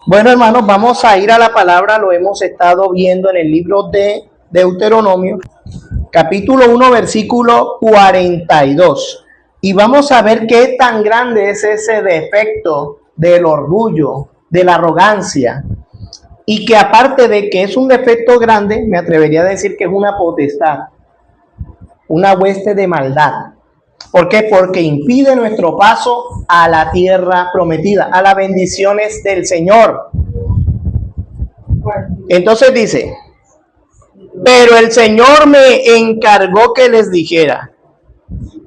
Bueno, hermanos, vamos a ir a la palabra, lo hemos estado viendo en el libro de Deuteronomio, capítulo 1, versículo 42. Y vamos a ver qué tan grande es ese defecto del orgullo, de la arrogancia. Y que aparte de que es un defecto grande, me atrevería a decir que es una potestad, una hueste de maldad. ¿Por qué? Porque impide nuestro paso a la tierra prometida, a las bendiciones del Señor. Entonces dice, pero el Señor me encargó que les dijera,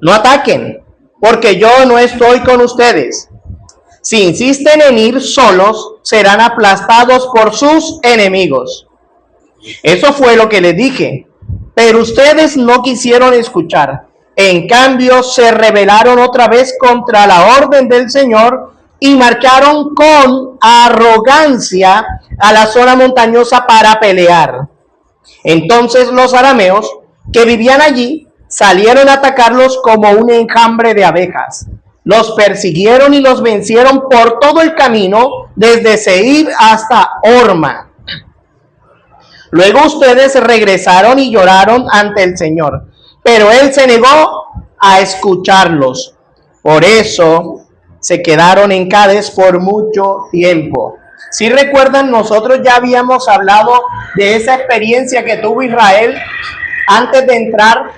no ataquen, porque yo no estoy con ustedes. Si insisten en ir solos, serán aplastados por sus enemigos. Eso fue lo que les dije, pero ustedes no quisieron escuchar. En cambio, se rebelaron otra vez contra la orden del Señor y marcharon con arrogancia a la zona montañosa para pelear. Entonces los arameos que vivían allí salieron a atacarlos como un enjambre de abejas. Los persiguieron y los vencieron por todo el camino, desde Seir hasta Horma. Luego ustedes regresaron y lloraron ante el Señor, pero Él se negó a escucharlos. Por eso se quedaron en Cades por mucho tiempo. Si recuerdan, nosotros ya habíamos hablado de esa experiencia que tuvo Israel antes de entrar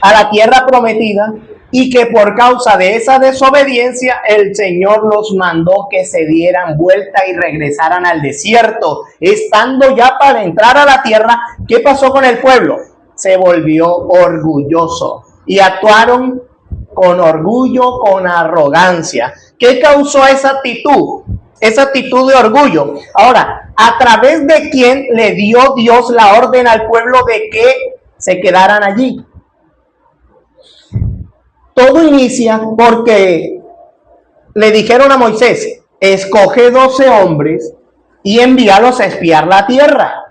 a la tierra prometida, y que por causa de esa desobediencia el Señor los mandó que se dieran vuelta y regresaran al desierto. Estando ya para entrar a la tierra, ¿qué pasó con el pueblo? Se volvió orgulloso y actuaron con orgullo, con arrogancia. ¿Qué causó esa actitud? Esa actitud de orgullo. Ahora, ¿a través de quién le dio Dios la orden al pueblo de que se quedaran allí? Todo inicia porque le dijeron a Moisés, escoge 12 hombres y envíalos a espiar la tierra.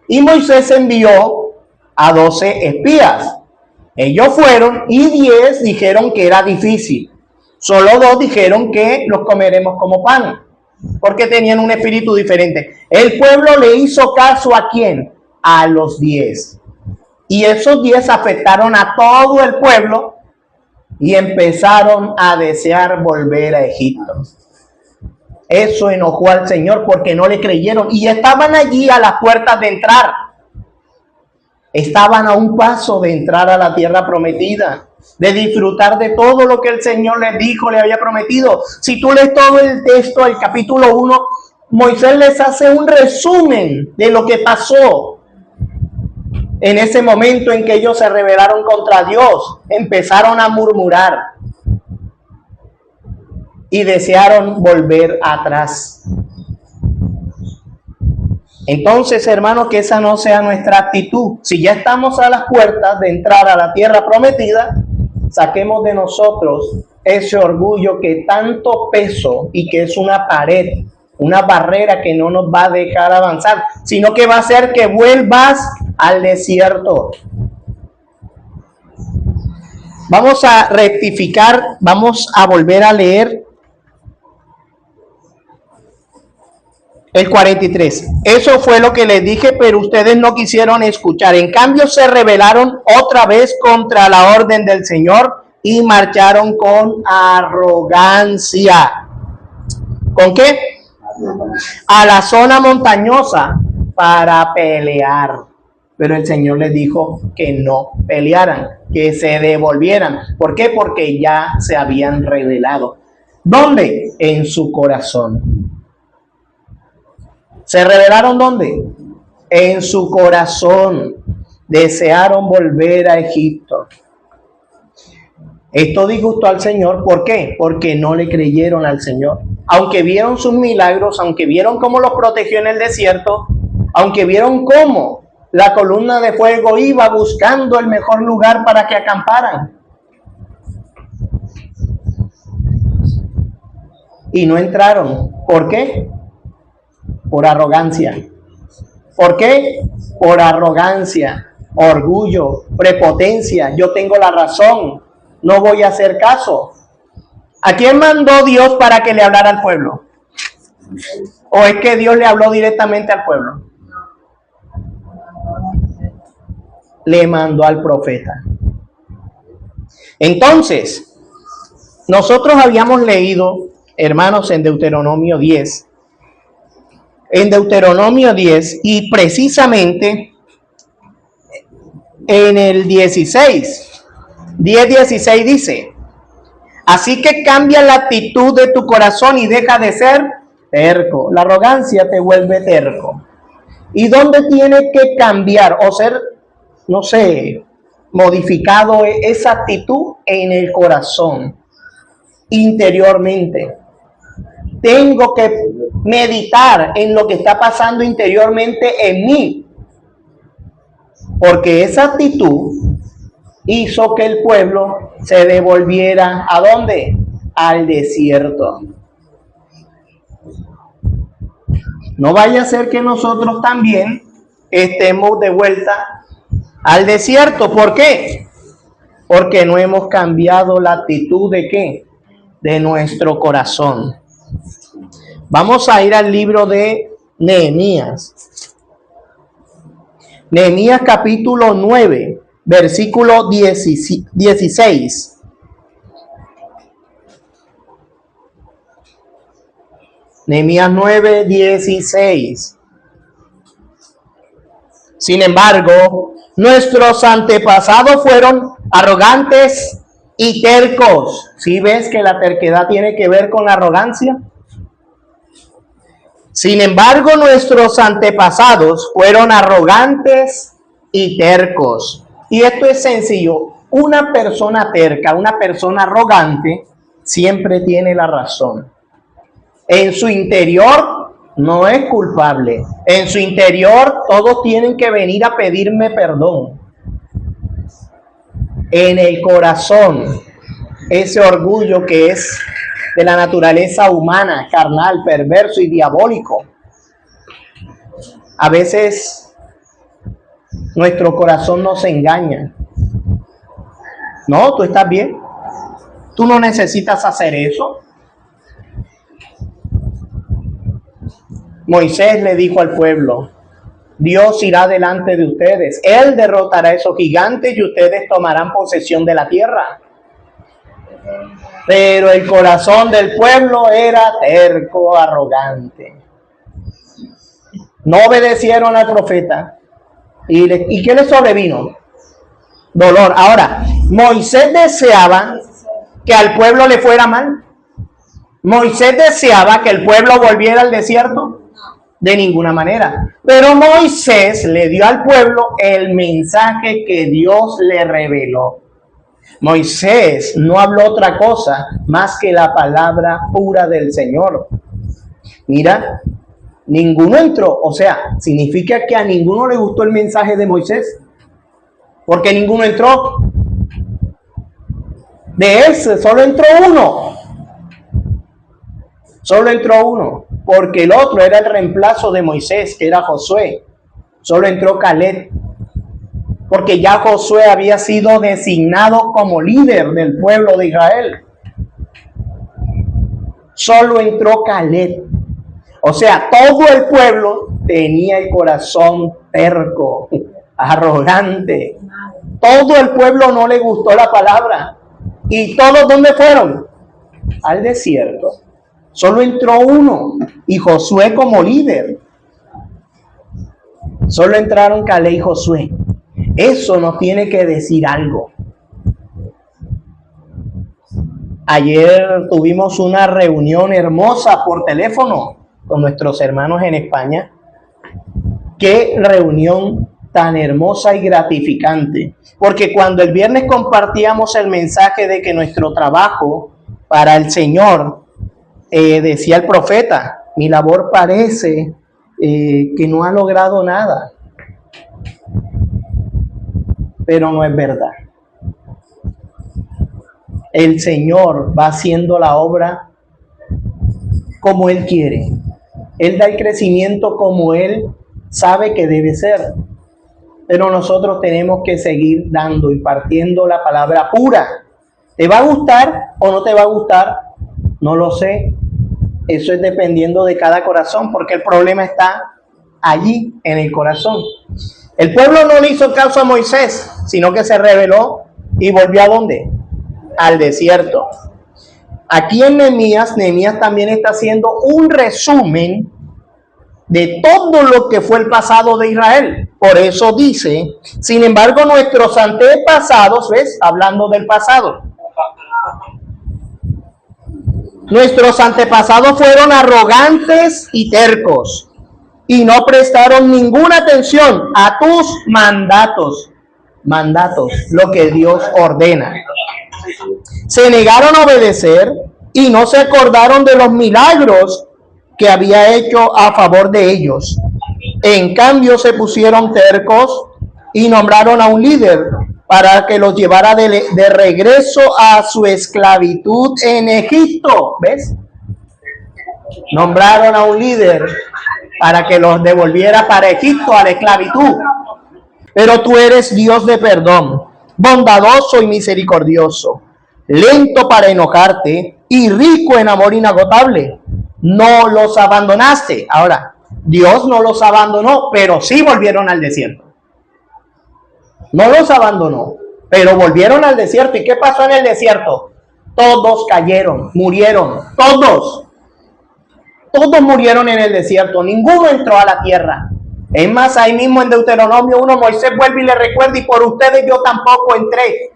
Y Moisés envió a 12 espías. Ellos fueron y 10 dijeron que era difícil. Solo 2 dijeron que los comeremos como pan, porque tenían un espíritu diferente. El pueblo le hizo caso ¿a quién? A los 10. Y esos 10 afectaron a todo el pueblo y empezaron a desear volver a Egipto. Eso enojó al Señor porque no le creyeron y estaban allí a las puertas de entrar. Estaban a un paso de entrar a la tierra prometida, de disfrutar de todo lo que el Señor les dijo, le había prometido. Si tú lees todo el texto, el capítulo 1, Moisés les hace un resumen de lo que pasó en ese momento en que ellos se rebelaron contra Dios. Empezaron a murmurar y desearon volver atrás. Entonces, hermanos, que esa no sea nuestra actitud. Si ya estamos a las puertas de entrar a la tierra prometida, saquemos de nosotros ese orgullo que tanto peso y que es una pared, una barrera que no nos va a dejar avanzar, sino que va a hacer que vuelvas al desierto. Vamos a rectificar, vamos a volver a leer el 43. Eso fue lo que les dije, pero ustedes no quisieron escuchar. En cambio, se rebelaron otra vez contra la orden del Señor y marcharon con arrogancia. ¿Con qué? A la zona montañosa para pelear. Pero el Señor les dijo que no pelearan, que se devolvieran. ¿Por qué? Porque ya se habían rebelado. ¿Dónde? En su corazón. ¿Se rebelaron dónde? En su corazón. Desearon volver a Egipto. Esto disgustó al Señor. ¿Por qué? Porque no le creyeron al Señor. Aunque vieron sus milagros, aunque vieron cómo los protegió en el desierto, aunque vieron cómo la columna de fuego iba buscando el mejor lugar para que acamparan. Y no entraron. ¿Por qué? Por arrogancia. ¿Por qué? Por arrogancia, orgullo, prepotencia. Yo tengo la razón, no voy a hacer caso. ¿A quién mandó Dios para que le hablara al pueblo? ¿O es que Dios le habló directamente al pueblo? Le mandó al profeta. Entonces, nosotros habíamos leído, hermanos, en Deuteronomio 10. En Deuteronomio 10 y precisamente en el 16. 10:16 dice: así que cambia la actitud de tu corazón y deja de ser terco. La arrogancia te vuelve terco. ¿Y dónde tiene que cambiar o ser, no sé, modificado esa actitud? En el corazón, interiormente. Tengo que meditar en lo que está pasando interiormente en mí, porque esa actitud hizo que el pueblo se devolviera ¿a dónde? Al desierto. No vaya a ser que nosotros también estemos de vuelta al desierto. ¿Por qué? Porque no hemos cambiado la actitud de ¿qué? De nuestro corazón. Vamos a ir al libro de Nehemías. Nehemías capítulo 9, versículo 16. Nehemías 9, 16. Sin embargo, nuestros antepasados fueron arrogantes y tercos. ¿Sí ves que la terquedad tiene que ver con la arrogancia? Sin embargo, nuestros antepasados fueron arrogantes y tercos. Y esto es sencillo. Una persona terca, una persona arrogante, siempre tiene la razón. En su interior no es culpable. En su interior todos tienen que venir a pedirme perdón. En el corazón, ese orgullo que es de la naturaleza humana, carnal, perverso y diabólico. A veces nuestro corazón nos engaña. No, tú estás bien. Tú no necesitas hacer eso. Moisés le dijo al pueblo: Dios irá delante de ustedes. Él derrotará a esos gigantes y ustedes tomarán posesión de la tierra. Pero el corazón del pueblo era terco, arrogante. No obedecieron al profeta. ¿Y qué les sobrevino? Dolor. Ahora, Moisés deseaba que al pueblo le fuera mal. Moisés deseaba que el pueblo volviera al desierto. De ninguna manera. Pero Moisés le dio al pueblo el mensaje que Dios le reveló. Moisés no habló otra cosa más que la palabra pura del Señor. Mira, ninguno entró. O sea, significa que a ninguno le gustó el mensaje de Moisés. Porque ninguno entró. De ese solo entró uno. Solo entró uno, porque el otro era el reemplazo de Moisés, que era Josué. Solo entró Caleb, porque ya Josué había sido designado como líder del pueblo de Israel. Solo entró Caleb. O sea, todo el pueblo tenía el corazón terco, arrogante. Todo el pueblo no le gustó la palabra. ¿Y todos dónde fueron? Al desierto. Solo entró uno, y Josué como líder. Solo entraron Caleb y Josué. Eso nos tiene que decir algo. Ayer tuvimos una reunión hermosa por teléfono con nuestros hermanos en España. Qué reunión tan hermosa y gratificante. Porque cuando el viernes compartíamos el mensaje de que nuestro trabajo para el Señor, decía el profeta, mi labor parece que no ha logrado nada. Pero no es verdad. El Señor va haciendo la obra como Él quiere. Él da el crecimiento como Él sabe que debe ser. Pero nosotros tenemos que seguir dando y partiendo la palabra pura. ¿Te va a gustar o no te va a gustar? No lo sé. Eso es dependiendo de cada corazón, porque el problema está allí, en el corazón. El pueblo no le hizo caso a Moisés, sino que se rebeló y volvió ¿a dónde? Al desierto. Aquí en Nehemías también está haciendo un resumen de todo lo que fue el pasado de Israel. Por eso dice, sin embargo, nuestros antepasados, ¿ves? Hablando del pasado. Nuestros antepasados fueron arrogantes y tercos y no prestaron ninguna atención a tus mandatos, lo que Dios ordena. Se negaron a obedecer y no se acordaron de los milagros que había hecho a favor de ellos. En cambio se pusieron tercos y nombraron a un líder para que los llevara de regreso a su esclavitud en Egipto. ¿Ves? Nombraron a un líder para que los devolviera para Egipto a la esclavitud. Pero tú eres Dios de perdón, bondadoso y misericordioso, lento para enojarte y rico en amor inagotable. No los abandonaste. Ahora, Dios no los abandonó, pero sí volvieron al desierto. No los abandonó, pero volvieron al desierto. ¿Y qué pasó en el desierto? Todos cayeron, murieron, todos. Todos murieron en el desierto, ninguno entró a la tierra. Es más, ahí mismo en Deuteronomio 1, Moisés vuelve y le recuerda, y por ustedes yo tampoco entré.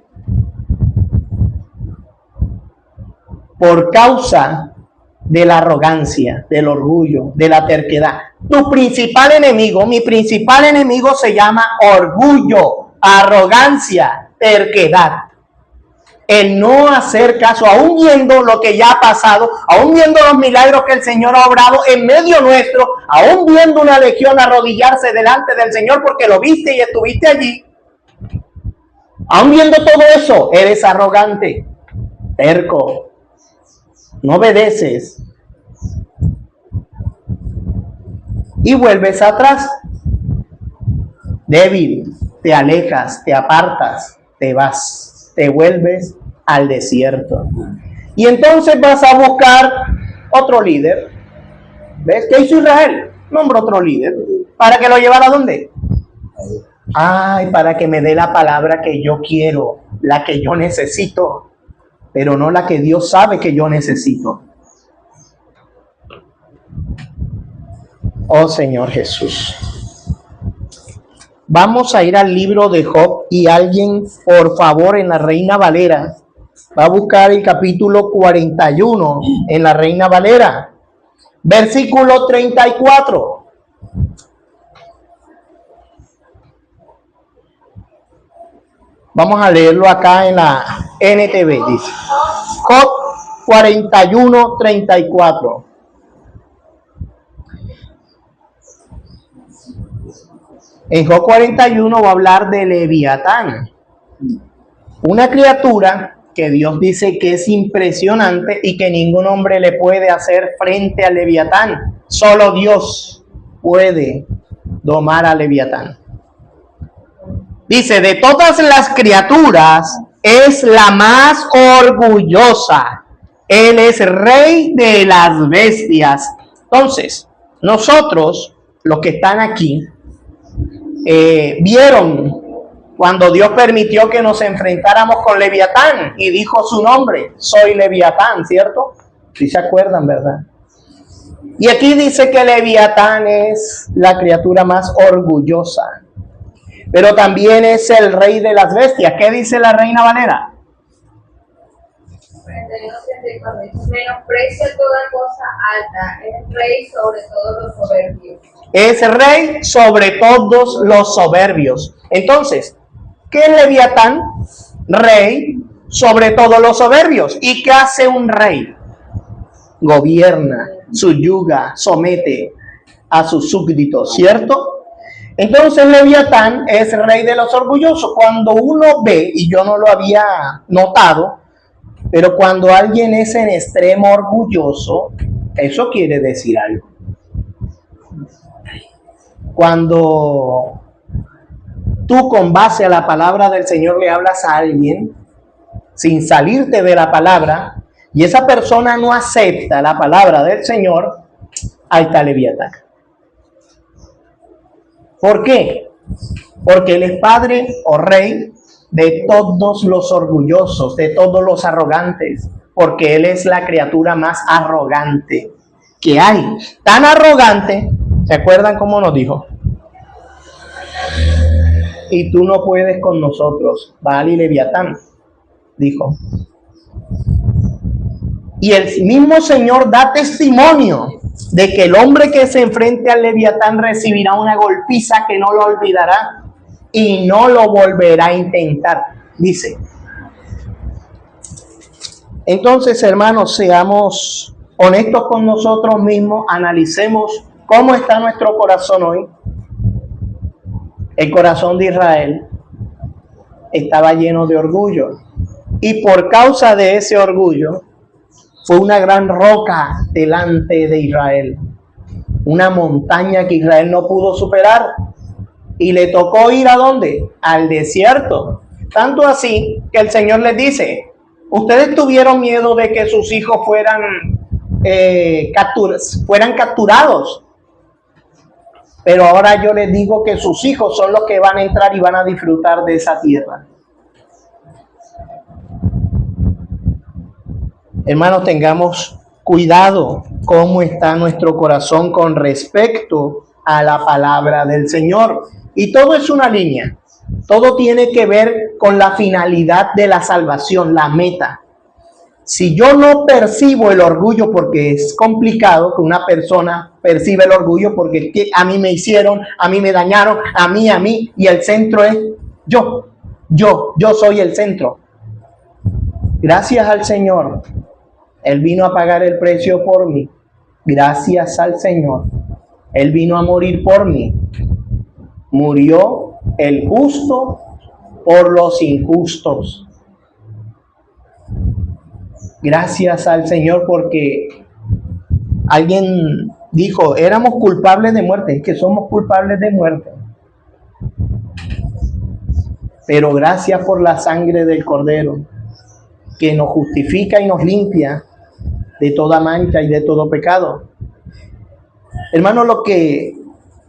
Por causa de la arrogancia, del orgullo, de la terquedad. Tu principal enemigo, mi principal enemigo se llama orgullo, arrogancia, terquedad. El no hacer caso, aún viendo lo que ya ha pasado, aún viendo los milagros que el Señor ha obrado en medio nuestro, aún viendo una legión arrodillarse delante del Señor porque lo viste y estuviste allí, aún viendo todo eso, eres arrogante, terco, no obedeces y vuelves atrás, débil, te alejas, te apartas, te vas, te vuelves al desierto. Y entonces vas a buscar otro líder. ¿Ves? ¿Qué hizo Israel? Nombró otro líder. ¿Para que lo llevara a dónde? Ay, para que me dé la palabra que yo quiero, la que yo necesito, pero no la que Dios sabe que yo necesito. Oh Señor Jesús. Vamos a ir al libro de Job y alguien, por favor, en la Reina Valera, va a buscar el capítulo 41 en la Reina Valera, versículo 34. Vamos a leerlo acá en la NTV, dice. Job 41, 34. En Job 41 va a hablar de Leviatán, una criatura que Dios dice que es impresionante y que ningún hombre le puede hacer frente a Leviatán. Solo Dios puede domar a Leviatán. Dice, de todas las criaturas es la más orgullosa. Él es rey de las bestias. Entonces, nosotros, los que están aquí, vieron cuando Dios permitió que nos enfrentáramos con Leviatán y dijo su nombre, soy Leviatán, ¿cierto? Si se acuerdan, ¿verdad? Y aquí dice que Leviatán es la criatura más orgullosa, pero también es el rey de las bestias. ¿Qué dice la Reina Valera? Menosprecia toda cosa alta, es rey sobre todos los soberbios. Es rey sobre todos los soberbios. Entonces, ¿qué es Leviatán? Rey sobre todos los soberbios. ¿Y qué hace un rey? Gobierna, subyuga, somete a sus súbditos, ¿cierto? Entonces Leviatán es rey de los orgullosos. Cuando uno ve, y yo no lo había notado, pero cuando alguien es en extremo orgulloso, eso quiere decir algo. Cuando tú con base a la palabra del Señor le hablas a alguien, sin salirte de la palabra, y esa persona no acepta la palabra del Señor, ahí está Leviatán. ¿Por qué? Porque Él es padre o rey de todos los orgullosos, de todos los arrogantes, porque Él es la criatura más arrogante que hay. Tan arrogante, ¿se acuerdan cómo nos dijo? Y tú no puedes con nosotros, Baal y Leviatán, dijo. Y el mismo Señor da testimonio de que el hombre que se enfrente al Leviatán recibirá una golpiza que no lo olvidará y no lo volverá a intentar, dice. Entonces, hermanos, seamos honestos con nosotros mismos, analicemos cómo está nuestro corazón hoy. El corazón de Israel estaba lleno de orgullo, y por causa de ese orgullo fue una gran roca delante de Israel, una montaña que Israel no pudo superar, y le tocó ir ¿a dónde? Al desierto. Tanto así que el Señor les dice: ustedes tuvieron miedo de que sus hijos fueran capturados, pero ahora yo les digo que sus hijos son los que van a entrar y van a disfrutar de esa tierra. Hermanos, tengamos cuidado cómo está nuestro corazón con respecto a la palabra del Señor. Y todo es una línea. Todo tiene que ver con la finalidad de la salvación, la meta. Si yo no percibo el orgullo, porque es complicado que una persona perciba el orgullo, porque a mí me hicieron, a mí me dañaron, a mí, y el centro es yo soy el centro. Gracias al Señor, Él vino a pagar el precio por mí. Gracias al Señor, Él vino a morir por mí. Murió el justo por los injustos. Gracias al Señor, porque alguien dijo, éramos culpables de muerte. Es que somos culpables de muerte. Pero gracias por la sangre del Cordero, que nos justifica y nos limpia de toda mancha y de todo pecado. Hermano, lo que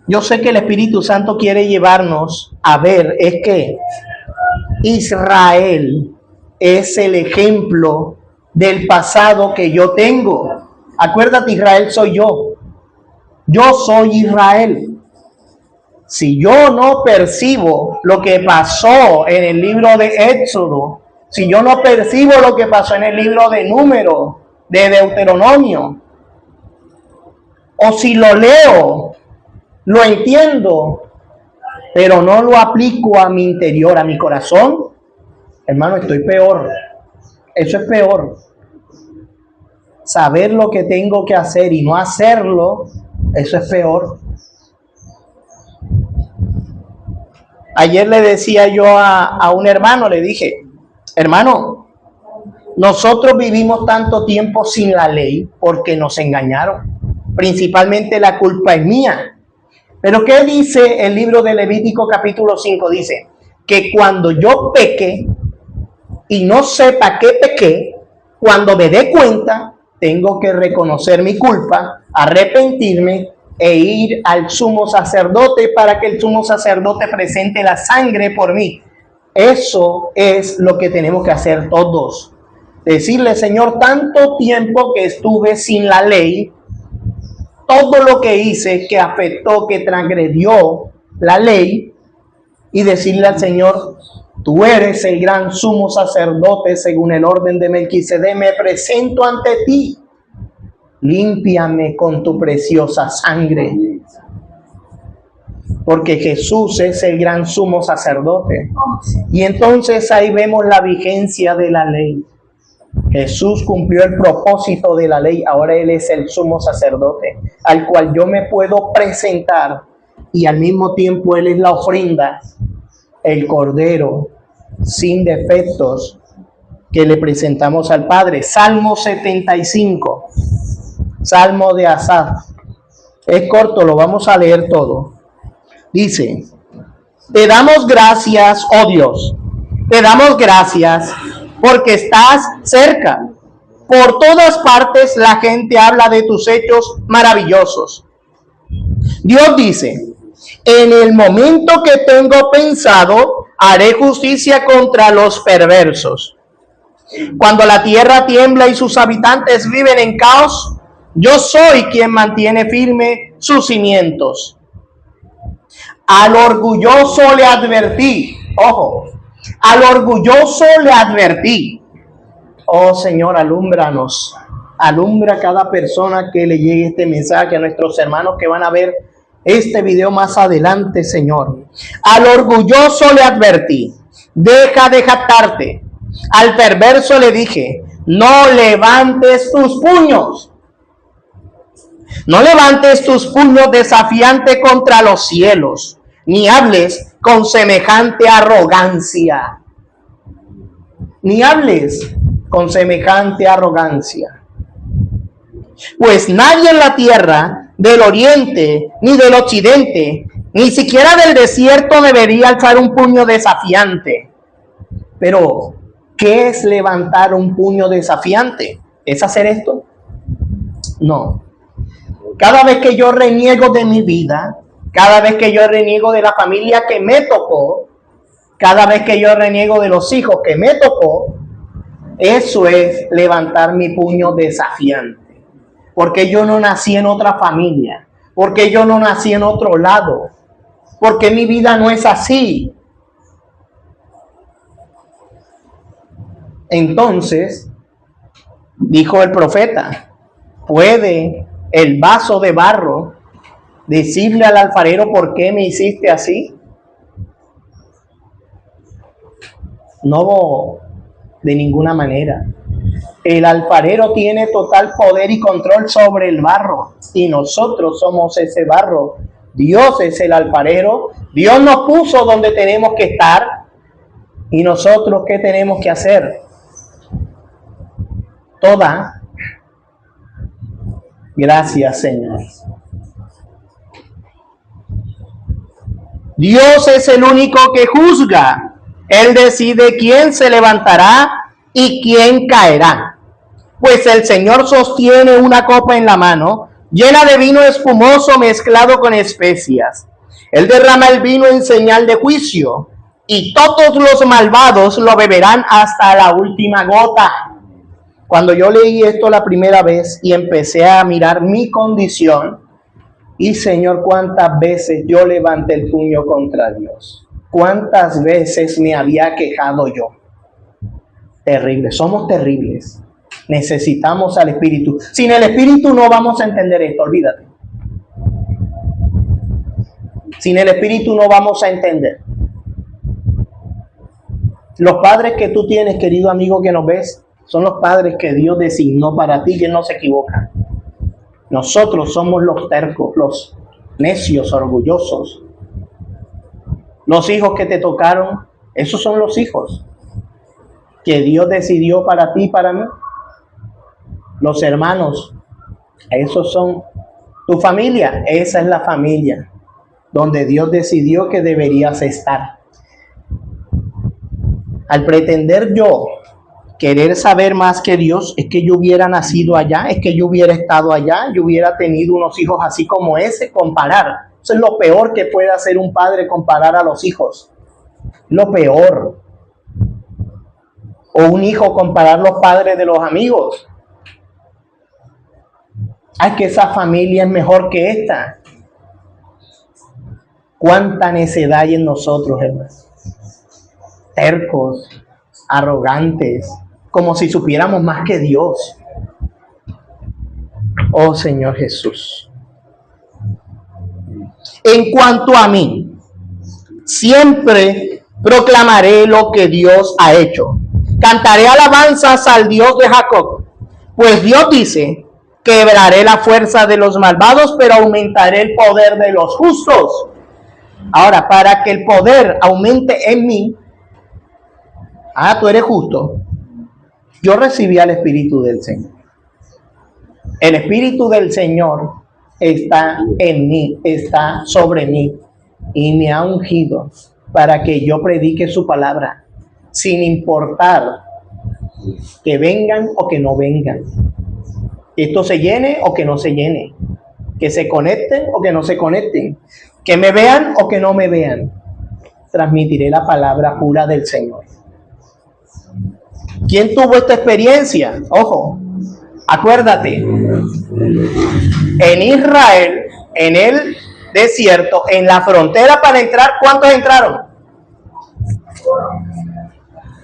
yo sé que el Espíritu Santo quiere llevarnos a ver es que Israel es el ejemplo del pasado que yo tengo. Acuérdate, Israel soy yo. Yo soy Israel. Si yo no percibo lo que pasó en el libro de Éxodo, si yo no percibo lo que pasó en el libro de Números, de Deuteronomio, o si lo leo, lo entiendo, pero no lo aplico a mi interior, a mi corazón, hermano, estoy peor. Eso es peor. Saber lo que tengo que hacer y no hacerlo, eso es peor. Ayer le decía yo a un hermano, le dije, hermano, nosotros vivimos tanto tiempo sin la ley porque nos engañaron. Principalmente la culpa es mía. Pero ¿qué dice el libro de Levítico capítulo 5? Dice que cuando yo peque y no sepa que pequé, cuando me dé cuenta, tengo que reconocer mi culpa, arrepentirme e ir al sumo sacerdote para que el sumo sacerdote presente la sangre por mí. Eso es lo que tenemos que hacer todos. Decirle, Señor, tanto tiempo que estuve sin la ley, todo lo que hice que afectó, que transgredió la ley, y decirle al Señor, tú eres el gran sumo sacerdote según el orden de Melquisedec, me presento ante ti, límpiame con tu preciosa sangre, porque Jesús es el gran sumo sacerdote. Y entonces ahí vemos la vigencia de la ley. Jesús cumplió el propósito de la ley, ahora Él es el sumo sacerdote, al cual yo me puedo presentar, y al mismo tiempo Él es la ofrenda, el Cordero sin defectos que le presentamos al Padre. Salmo 75, Salmo de Asaf. Es corto, lo vamos a leer todo. Dice, te damos gracias, oh Dios, te damos gracias porque estás cerca, Por todas partes la gente habla de tus hechos maravillosos. Dios dice, en el momento que tengo pensado, haré justicia contra los perversos. Cuando la tierra tiembla y sus habitantes viven en caos, yo soy quien mantiene firme sus cimientos. Al orgulloso le advertí, ojo, al orgulloso le advertí. Oh Señor, alúmbranos, alumbra a cada persona que le llegue este mensaje, a nuestros hermanos que van a ver este video más adelante, Señor. Al orgulloso le advertí, deja de jactarte. Al perverso le dije, no levantes tus puños. No levantes tus puños desafiante contra los cielos, ni hables con semejante arrogancia. Ni hables con semejante arrogancia. Pues nadie en la tierra, del oriente, ni del occidente, ni siquiera del desierto debería alzar un puño desafiante. Pero, ¿qué es levantar un puño desafiante? ¿Es hacer esto? No. Cada vez que yo reniego de mi vida, cada vez que yo reniego de la familia que me tocó, cada vez que yo reniego de los hijos que me tocó, eso es levantar mi puño desafiante. Porque yo no nací en otra familia, porque yo no nací en otro lado, porque mi vida no es así. Entonces, dijo el profeta, ¿puede el vaso de barro decirle al alfarero por qué me hiciste así? No, de ninguna manera. El alfarero tiene total poder y control sobre el barro y nosotros somos ese barro. Dios es el alfarero. Dios nos puso donde tenemos que estar y nosotros ¿qué tenemos que hacer? Toda. Gracias, Señor. Dios es el único que juzga. Él decide quién se levantará y quién caerá. Pues el Señor sostiene una copa en la mano, llena de vino espumoso mezclado con especias. Él derrama el vino en señal de juicio, y todos los malvados lo beberán hasta la última gota. Cuando yo leí esto la primera vez y empecé a mirar mi condición, y Señor, cuántas veces yo levanté el puño contra Dios. Cuántas veces me había quejado yo. Terrible, somos terribles. Necesitamos al Espíritu. Sin el Espíritu no vamos a entender esto, olvídate. Sin el Espíritu no vamos a entender. Los padres que tú tienes, querido amigo que nos ves, son los padres que Dios designó para ti y Él no se equivoca. Nosotros somos los tercos, los necios, orgullosos. Los hijos que te tocaron, esos son los hijos que Dios decidió para ti y para mí. Los hermanos, esos son tu familia. Esa es la familia donde Dios decidió que deberías estar. Al pretender yo querer saber más que Dios, es que yo hubiera nacido allá, es que yo hubiera estado allá, yo hubiera tenido unos hijos así como ese, comparar. Eso es lo peor que puede hacer un padre, comparar a los hijos. Lo peor. O un hijo comparar los padres de los amigos. Ay, que esa familia es mejor que esta. Cuánta necedad hay en nosotros, hermanos. Tercos, arrogantes, como si supiéramos más que Dios. Oh Señor Jesús. En cuanto a mí, siempre proclamaré lo que Dios ha hecho. Cantaré alabanzas al Dios de Jacob, pues Dios dice, quebraré la fuerza de los malvados, pero aumentaré el poder de los justos. Ahora, para que el poder aumente en mí, tú eres justo. Yo recibí al Espíritu del Señor. El Espíritu del Señor está en mí, está sobre mí y me ha ungido para que yo predique su palabra sin importar que vengan o que no vengan, que esto se llene o que no se llene, que se conecten o que no se conecten, que me vean o que no me vean. Transmitiré la palabra pura del Señor. ¿Quién tuvo esta experiencia? Ojo, acuérdate, en Israel, en el desierto, en la frontera para entrar, ¿cuántos entraron?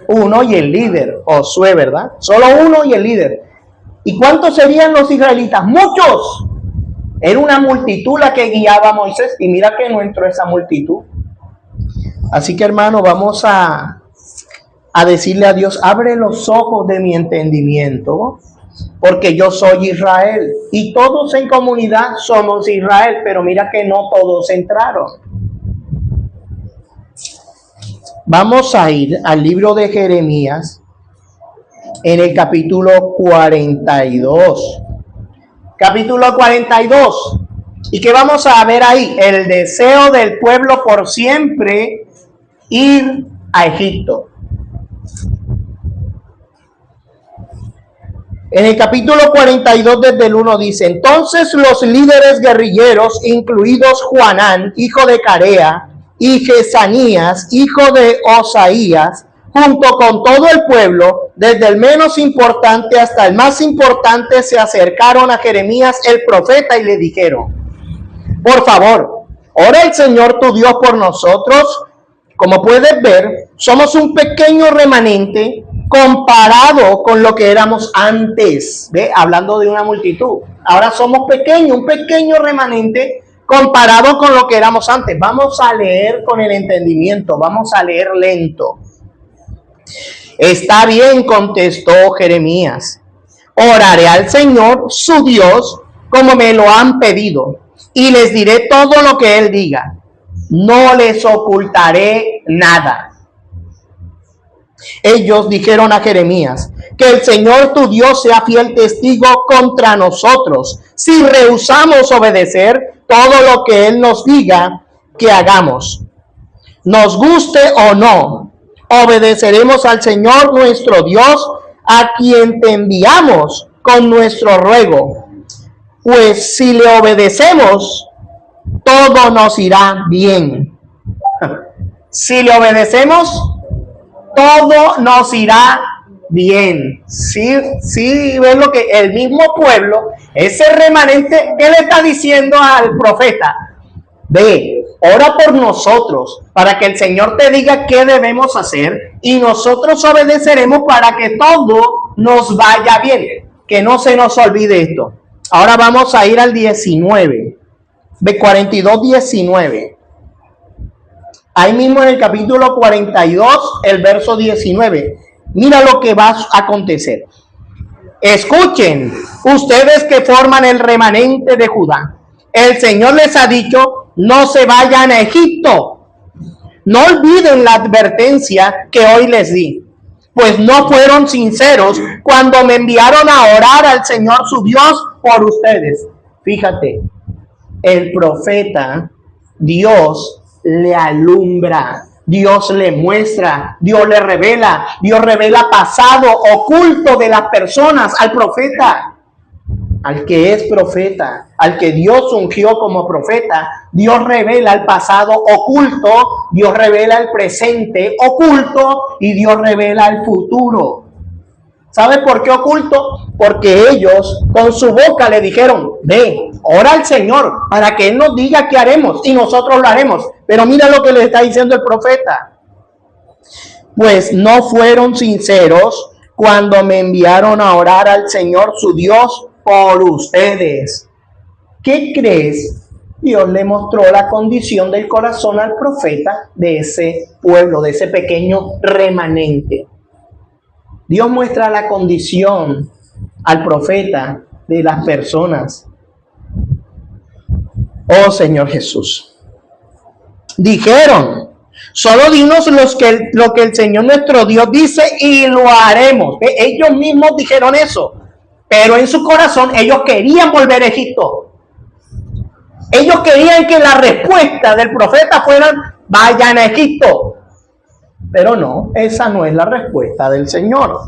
Uno y el líder, Josué, ¿verdad? Solo uno y el líder. ¿Y cuántos serían los israelitas? ¡Muchos! Era una multitud la que guiaba a Moisés, y mira que no entró esa multitud. Así que, hermano, vamos a decirle a Dios, abre los ojos de mi entendimiento, porque yo soy Israel, y todos en comunidad somos Israel, pero mira que no todos entraron. Vamos a ir al libro de Jeremías, en el capítulo 42. Capítulo 42. ¿Y qué vamos a ver ahí? El deseo del pueblo por siempre ir a Egipto. En el capítulo 42 desde el 1 dice: entonces los líderes guerrilleros, incluidos Joanán, hijo de Carea, y Jesanías, hijo de Osaías, junto con todo el pueblo, desde el menos importante hasta el más importante, se acercaron a Jeremías el profeta y le dijeron: por favor, ora el Señor tu Dios por nosotros. Como puedes ver, somos un pequeño remanente comparado con lo que éramos antes. ¿Ve? Hablando de una multitud. Ahora somos pequeños, un pequeño remanente comparado con lo que éramos antes. Vamos a leer con el entendimiento, vamos a leer lento. Está bien, contestó Jeremías. Oraré al Señor, su Dios, como me lo han pedido, y les diré todo lo que Él diga. No les ocultaré nada. Ellos dijeron a Jeremías: que el Señor tu Dios sea fiel testigo contra nosotros, si rehusamos obedecer todo lo que Él nos diga que hagamos. Nos guste o no, obedeceremos al Señor nuestro Dios, a quien te enviamos con nuestro ruego. Pues si le obedecemos, todo nos irá bien. Si le obedecemos, todo nos irá bien. Sí, ven lo que el mismo pueblo, ese remanente, ¿qué le está diciendo al profeta? Ve, ora por nosotros, para que el Señor te diga qué debemos hacer, y nosotros obedeceremos para que todo nos vaya bien. Que no se nos olvide esto. Ahora vamos a ir al 19. De 42, 19. Ahí mismo en el capítulo 42, el verso 19. Mira lo que va a acontecer. Escuchen, ustedes que forman el remanente de Judá. El Señor les ha dicho: no se vayan a Egipto. No olviden la advertencia que hoy les di, pues no fueron sinceros cuando me enviaron a orar al Señor su Dios por ustedes. Fíjate, el profeta, Dios le alumbra, Dios le muestra, Dios le revela, Dios revela pasado oculto de las personas al profeta, al que es profeta, al que Dios ungió como profeta. Dios revela el pasado oculto, Dios revela el presente oculto y Dios revela el futuro. ¿Sabe por qué oculto? Porque ellos con su boca le dijeron: ve, ora al Señor para que Él nos diga qué haremos y nosotros lo haremos. Pero mira lo que le está diciendo el profeta: pues no fueron sinceros cuando me enviaron a orar al Señor su Dios por ustedes. ¿Qué crees? Dios le mostró la condición del corazón al profeta de ese pueblo, de ese pequeño remanente. Dios muestra la condición al profeta de las personas. Oh Señor Jesús. Dijeron: solo dinos lo que el Señor nuestro Dios dice y lo haremos. Ellos mismos dijeron eso, pero en su corazón ellos querían volver a Egipto. Ellos querían que la respuesta del profeta fuera: vayan a Egipto. Pero no, esa no es la respuesta del Señor.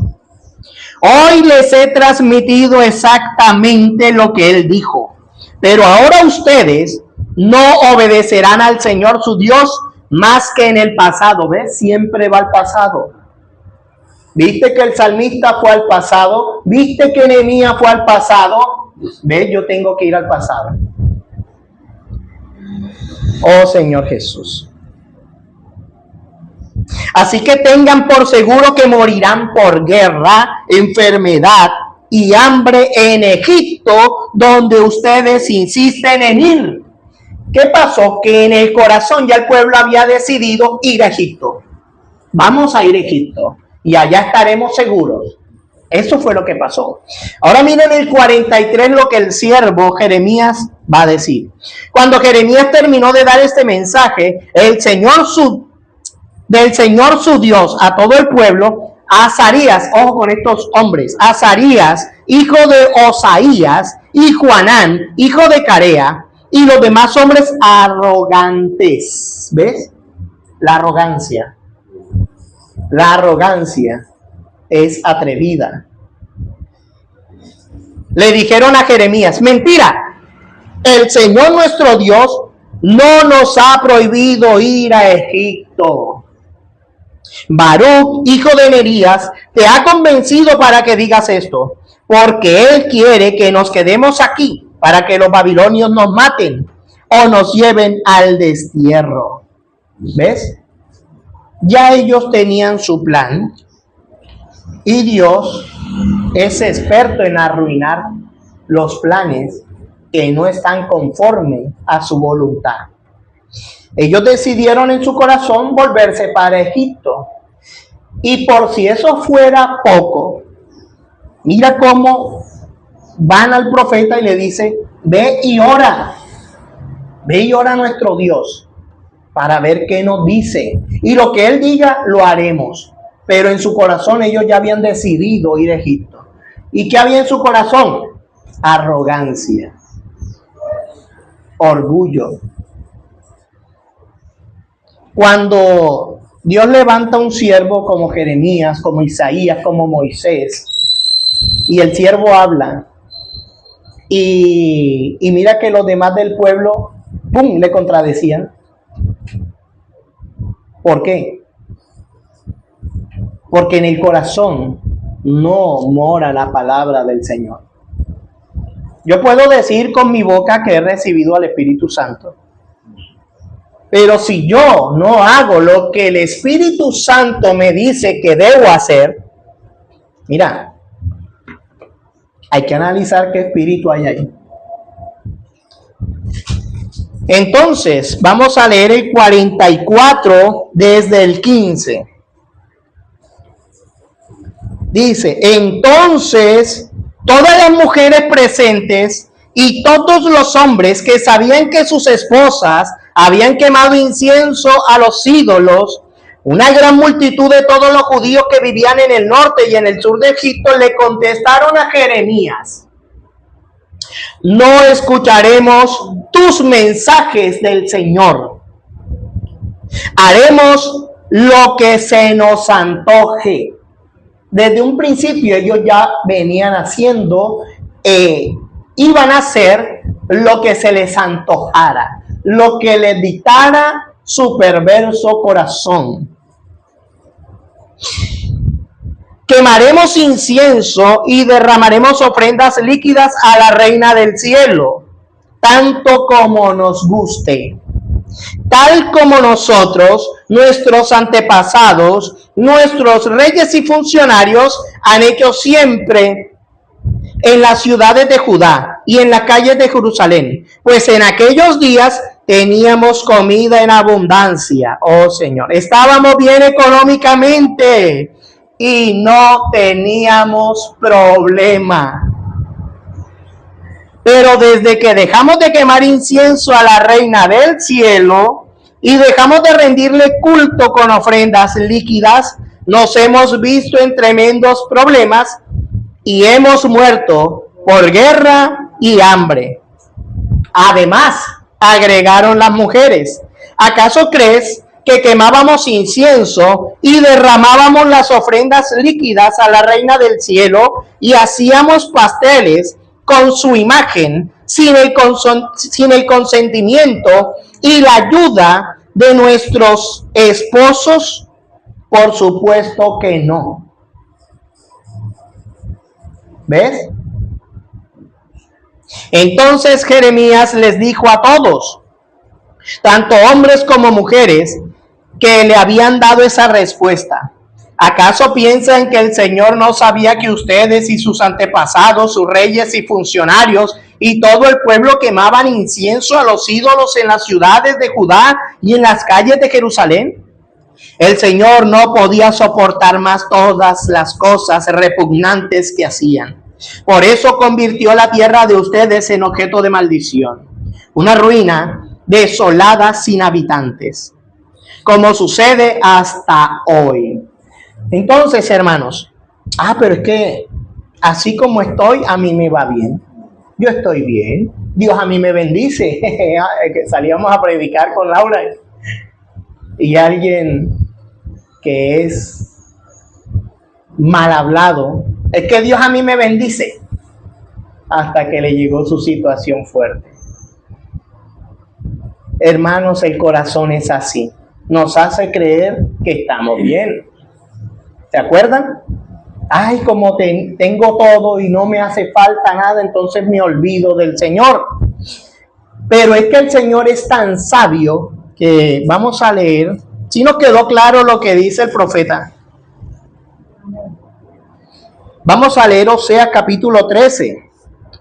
Hoy les he transmitido exactamente lo que él dijo. Pero ahora ustedes no obedecerán al Señor su Dios más que en el pasado. ¿Ves? Siempre va al pasado. ¿Viste que el salmista fue al pasado? ¿Viste que Nehemías fue al pasado? ¿Ves? Yo tengo que ir al pasado. Oh Señor Jesús. Así que tengan por seguro que morirán por guerra, enfermedad y hambre en Egipto, donde ustedes insisten en ir. ¿Qué pasó? Que en el corazón ya el pueblo había decidido ir a Egipto. Vamos a ir a Egipto y allá estaremos seguros. Eso fue lo que pasó. Ahora miren el 43 lo que el siervo Jeremías va a decir. Cuando Jeremías terminó de dar este mensaje, del Señor su Dios a todo el pueblo, Azarías, ojo con estos hombres, Azarías, hijo de Osaías, y Joanán, hijo de Carea, y los demás hombres arrogantes. ¿Ves? La arrogancia. La arrogancia es atrevida. Le dijeron a Jeremías: mentira, el Señor nuestro Dios no nos ha prohibido ir a Egipto. Baruch, hijo de Nerías, te ha convencido para que digas esto, porque él quiere que nos quedemos aquí para que los babilonios nos maten o nos lleven al destierro. ¿Ves? Ya ellos tenían su plan y Dios es experto en arruinar los planes que no están conforme a su voluntad. Ellos decidieron en su corazón volverse para Egipto. Y por si eso fuera poco, mira cómo van al profeta y le dice: ve y ora a nuestro Dios para ver qué nos dice. Y lo que él diga, lo haremos. Pero en su corazón ellos ya habían decidido ir a Egipto. ¿Y qué había en su corazón? Arrogancia, orgullo. Cuando Dios levanta un siervo como Jeremías, como Isaías, como Moisés, y el siervo habla, y mira que los demás del pueblo, ¡pum!, le contradecían. ¿Por qué? Porque en el corazón no mora la palabra del Señor. Yo puedo decir con mi boca que he recibido al Espíritu Santo, pero si yo no hago lo que el Espíritu Santo me dice que debo hacer, mira, hay que analizar qué espíritu hay ahí. Entonces, vamos a leer el 44 desde el 15. Dice: entonces todas las mujeres presentes y todos los hombres que sabían que sus esposas habían quemado incienso a los ídolos, una gran multitud de todos los judíos que vivían en el norte y en el sur de Egipto, le contestaron a Jeremías: no escucharemos tus mensajes del Señor. Haremos lo que se nos antoje. Desde un principio ellos ya venían haciendo, iban a hacer lo que se les antojara, lo que les dictara su perverso corazón. Quemaremos incienso y derramaremos ofrendas líquidas a la Reina del Cielo, tanto como nos guste, tal como nosotros, nuestros antepasados, nuestros reyes y funcionarios han hecho siempre en las ciudades de Judá y en las calles de Jerusalén, pues en aquellos días teníamos comida en abundancia. Oh Señor, estábamos bien económicamente y no teníamos problema. Pero desde que dejamos de quemar incienso a la Reina del Cielo y dejamos de rendirle culto con ofrendas líquidas, nos hemos visto en tremendos problemas y hemos muerto por guerra y hambre. Además, agregaron las mujeres: ¿acaso crees que quemábamos incienso y derramábamos las ofrendas líquidas a la Reina del Cielo y hacíamos pasteles con su imagen sin el consentimiento y la ayuda de nuestros esposos? Por supuesto que no. ¿Ves? Entonces Jeremías les dijo a todos, tanto hombres como mujeres, que le habían dado esa respuesta: ¿acaso piensan que el Señor no sabía que ustedes y sus antepasados, sus reyes y funcionarios y todo el pueblo quemaban incienso a los ídolos en las ciudades de Judá y en las calles de Jerusalén? El Señor no podía soportar más todas las cosas repugnantes que hacían. Por eso convirtió la tierra de ustedes en objeto de maldición, una ruina desolada sin habitantes, como sucede hasta hoy. Entonces, hermanos, pero es que así como estoy, a mí me va bien. Yo estoy bien. Dios a mí me bendice. Que salíamos a predicar con Laura y alguien que es mal hablado, es que Dios a mí me bendice, hasta que le llegó su situación fuerte. Hermanos, el corazón es así. Nos hace creer que estamos bien. ¿Se acuerdan? Ay, como tengo todo y no me hace falta nada, entonces me olvido del Señor. Pero es que el Señor es tan sabio que vamos a leer. Si nos quedó claro lo que dice el profeta. Vamos a leer Oseas capítulo 13,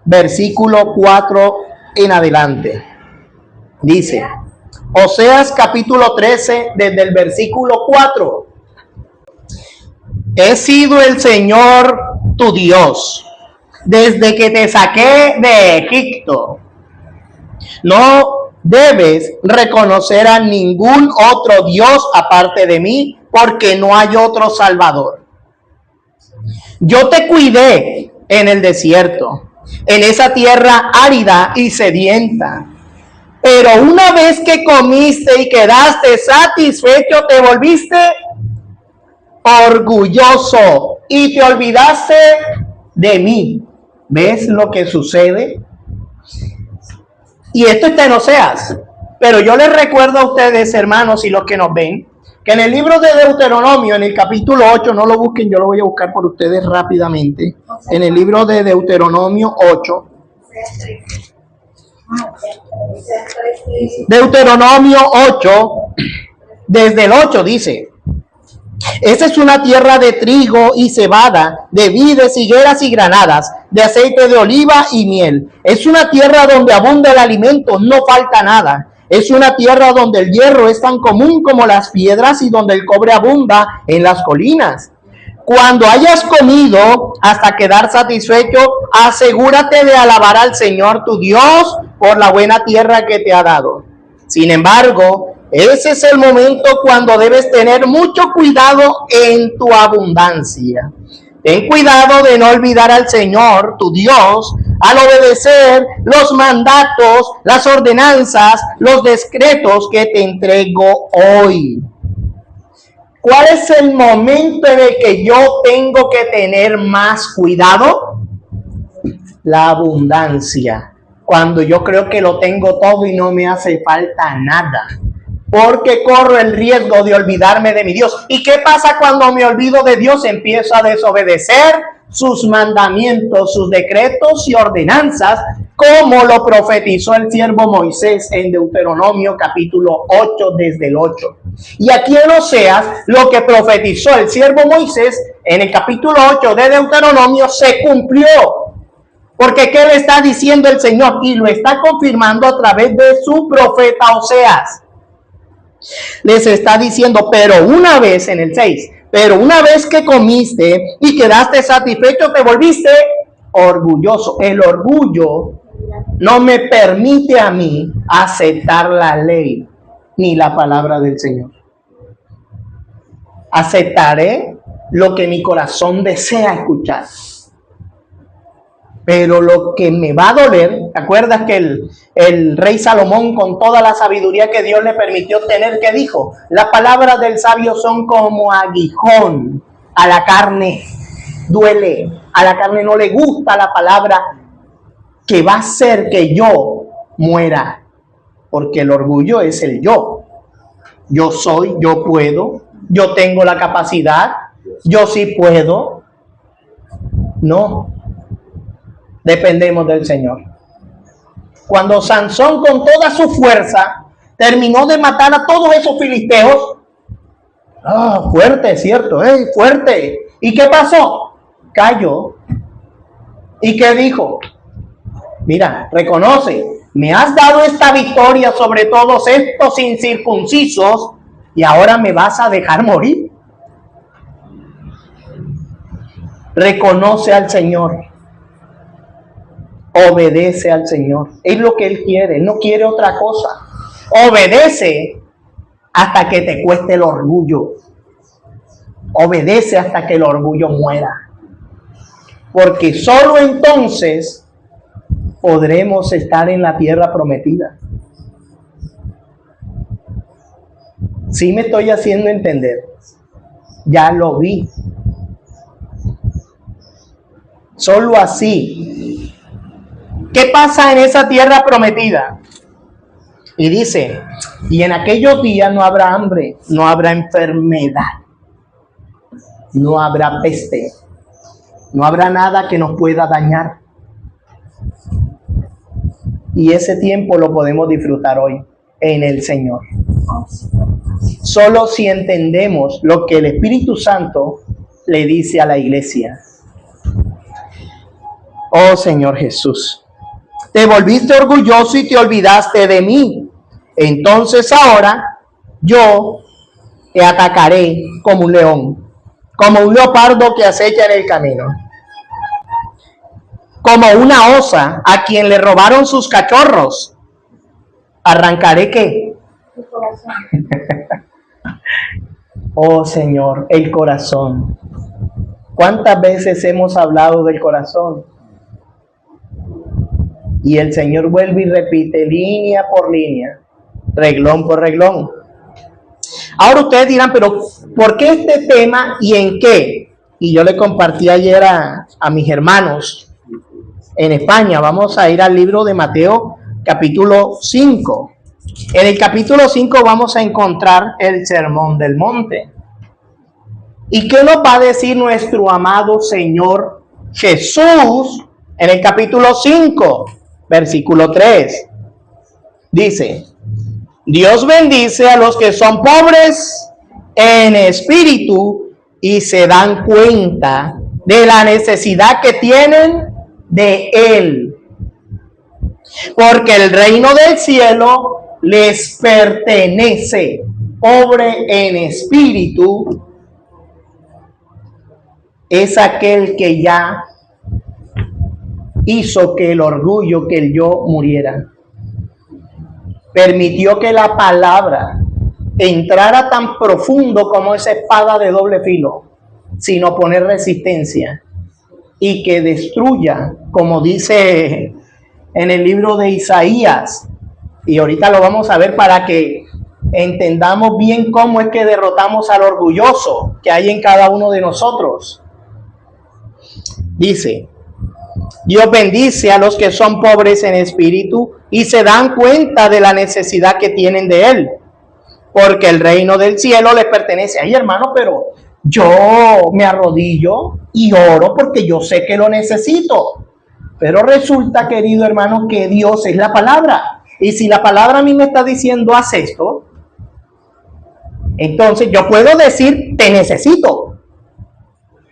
versículo 4 en adelante. Dice, Oseas capítulo 13, desde el versículo 4. He sido el Señor tu Dios, desde que te saqué de Egipto. No debes reconocer a ningún otro Dios aparte de mí, porque no hay otro Salvador. Yo te cuidé en el desierto, en esa tierra árida y sedienta. Pero una vez que comiste y quedaste satisfecho, te volviste orgulloso y te olvidaste de mí. ¿Ves lo que sucede? Y esto está en Oseas. Pero yo les recuerdo a ustedes, hermanos, y los que nos ven, que en el libro de Deuteronomio, en el capítulo 8, no lo busquen, yo lo voy a buscar por ustedes rápidamente. En el libro de Deuteronomio 8. Deuteronomio 8, desde el 8 dice: esa es una tierra de trigo y cebada, de vides, higueras y granadas, de aceite de oliva y miel. Es una tierra donde abunda el alimento, no falta nada. Es una tierra donde el hierro es tan común como las piedras y donde el cobre abunda en las colinas. Cuando hayas comido hasta quedar satisfecho, asegúrate de alabar al Señor tu Dios por la buena tierra que te ha dado. Sin embargo, ese es el momento cuando debes tener mucho cuidado en tu abundancia. Ten cuidado de no olvidar al Señor, tu Dios, al obedecer los mandatos, las ordenanzas, los decretos que te entrego hoy. ¿Cuál es el momento en el que yo tengo que tener más cuidado? La abundancia. Cuando yo creo que lo tengo todo y no me hace falta nada. Porque corro el riesgo de olvidarme de mi Dios. ¿Y qué pasa cuando me olvido de Dios? Empiezo a desobedecer sus mandamientos, sus decretos y ordenanzas, como lo profetizó el siervo Moisés en Deuteronomio capítulo 8, desde el 8. Y aquí en Oseas, lo que profetizó el siervo Moisés en el capítulo 8 de Deuteronomio se cumplió. Porque ¿qué le está diciendo el Señor? Y lo está confirmando a través de su profeta Oseas. Les está diciendo, pero una vez, en el 6, pero una vez que comiste y quedaste satisfecho, te volviste orgulloso. El orgullo no me permite a mí aceptar la ley ni la palabra del Señor. Aceptaré lo que mi corazón desea escuchar. Pero lo que me va a doler, ¿te acuerdas que el rey Salomón, con toda la sabiduría que Dios le permitió tener, que dijo? Las palabras del sabio son como aguijón a la carne. Duele, a la carne no le gusta la palabra que va a hacer que yo muera. Porque el orgullo es el yo. Yo soy, yo puedo, yo tengo la capacidad, yo sí puedo. No. Dependemos del Señor. Cuando Sansón con toda su fuerza terminó de matar a todos esos filisteos, fuerte, cierto, fuerte. ¿Y qué pasó? Cayó. ¿Y qué dijo? Mira, reconoce, me has dado esta victoria sobre todos estos incircuncisos y ahora me vas a dejar morir. Reconoce al Señor. Obedece al Señor. Es lo que Él quiere. Él no quiere otra cosa. Obedece hasta que te cueste el orgullo. Obedece hasta que el orgullo muera. Porque solo entonces podremos estar en la tierra prometida. Sí me estoy haciendo entender. Ya lo vi. Solo así. ¿Qué pasa en esa tierra prometida? Y dice, y en aquellos días no habrá hambre, no habrá enfermedad, no habrá peste, no habrá nada que nos pueda dañar. Y ese tiempo lo podemos disfrutar hoy en el Señor. Solo si entendemos lo que el Espíritu Santo le dice a la iglesia. Oh Señor Jesús. Te volviste orgulloso y te olvidaste de mí. Entonces ahora yo te atacaré como un león, como un leopardo que acecha en el camino, como una osa a quien le robaron sus cachorros. ¿Arrancaré qué? Tu corazón. Oh Señor, el corazón. ¿Cuántas veces hemos hablado del corazón? Y el Señor vuelve y repite línea por línea, reglón por reglón. Ahora ustedes dirán, pero ¿por qué este tema y en qué? Y yo le compartí ayer a mis hermanos en España. Vamos a ir al libro de Mateo, capítulo 5. En el capítulo 5 vamos a encontrar el Sermón del Monte. ¿Y qué nos va a decir nuestro amado Señor Jesús en el capítulo 5? Versículo 3. Dice, Dios bendice a los que son pobres en espíritu y se dan cuenta de la necesidad que tienen de Él. Porque el reino del cielo les pertenece. Pobre en espíritu es aquel que ya hizo que el orgullo, que el yo muriera. Permitió que la palabra entrara tan profundo como esa espada de doble filo, sin oponer resistencia, y que destruya, como dice en el libro de Isaías, y ahorita lo vamos a ver para que entendamos bien cómo es que derrotamos al orgulloso que hay en cada uno de nosotros. Dice, Dios bendice a los que son pobres en espíritu y se dan cuenta de la necesidad que tienen de Él, porque el reino del cielo les pertenece. Ay, hermano, pero yo me arrodillo y oro porque yo sé que lo necesito. Pero resulta, querido hermano, que Dios es la palabra. Y si la palabra a mí me está diciendo, haz esto, entonces yo puedo decir, te necesito.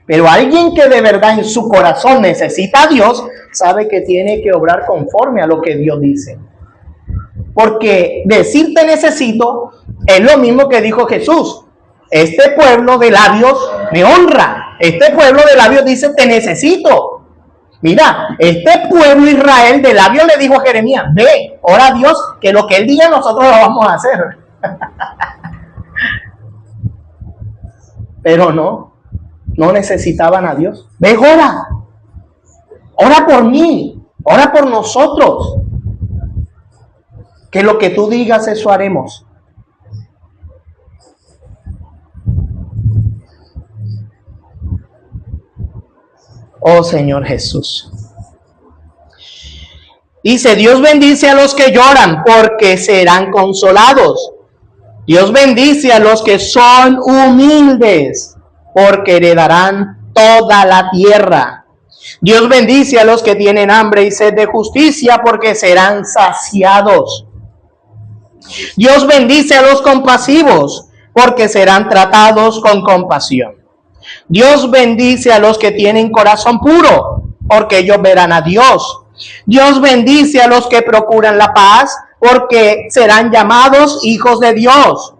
Pero alguien que de verdad en su corazón necesita a Dios, sabe que tiene que obrar conforme a lo que Dios dice. Porque decir te necesito es lo mismo que dijo Jesús. Este pueblo de labios me honra. Este pueblo de labios dice te necesito. Mira, este pueblo Israel de labios le dijo a Jeremías, ve, ora a Dios que lo que Él diga nosotros lo vamos a hacer. Pero no necesitaban a Dios. Ve, ora. Ora por mí, ora por nosotros. Que lo que tú digas, eso haremos. Oh Señor Jesús. Dice, Dios bendice a los que lloran porque serán consolados. Dios bendice a los que son humildes porque heredarán toda la tierra. Dios bendice a los que tienen hambre y sed de justicia porque serán saciados. Dios bendice a los compasivos porque serán tratados con compasión. Dios bendice a los que tienen corazón puro porque ellos verán a Dios. Dios bendice a los que procuran la paz porque serán llamados hijos de Dios.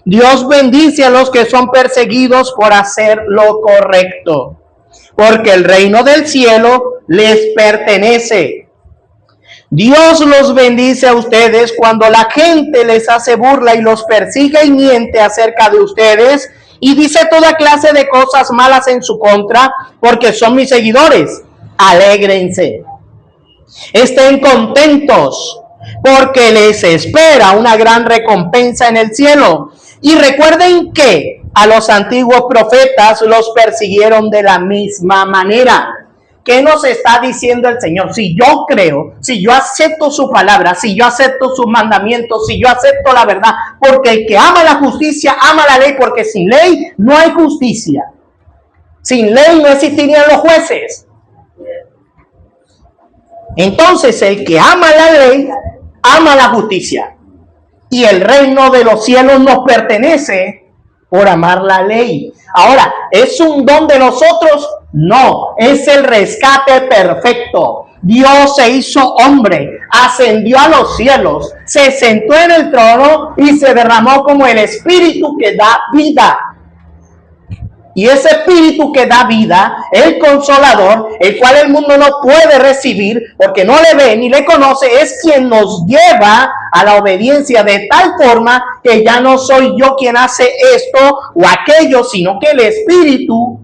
Dios bendice a los que son perseguidos por hacer lo correcto, porque el reino del cielo les pertenece. Dios los bendice a ustedes cuando la gente les hace burla y los persigue y miente acerca de ustedes y dice toda clase de cosas malas en su contra, porque son mis seguidores. Alégrense. Estén contentos, porque les espera una gran recompensa en el cielo. Y recuerden que a los antiguos profetas los persiguieron de la misma manera. ¿Qué nos está diciendo el Señor? Si yo creo, si yo acepto su palabra, si yo acepto sus mandamientos, si yo acepto la verdad, porque el que ama la justicia, ama la ley, porque sin ley no hay justicia. Sin ley no existirían los jueces. Entonces, el que ama la ley, ama la justicia. Y el reino de los cielos nos pertenece por amar la ley. Ahora, ¿es un don de nosotros? No, es el rescate perfecto. Dios se hizo hombre, ascendió a los cielos, se sentó en el trono y se derramó como el espíritu que da vida. Y ese espíritu que da vida, el consolador, el cual el mundo no puede recibir porque no le ve ni le conoce, es quien nos lleva a la obediencia de tal forma que ya no soy yo quien hace esto o aquello, sino que el espíritu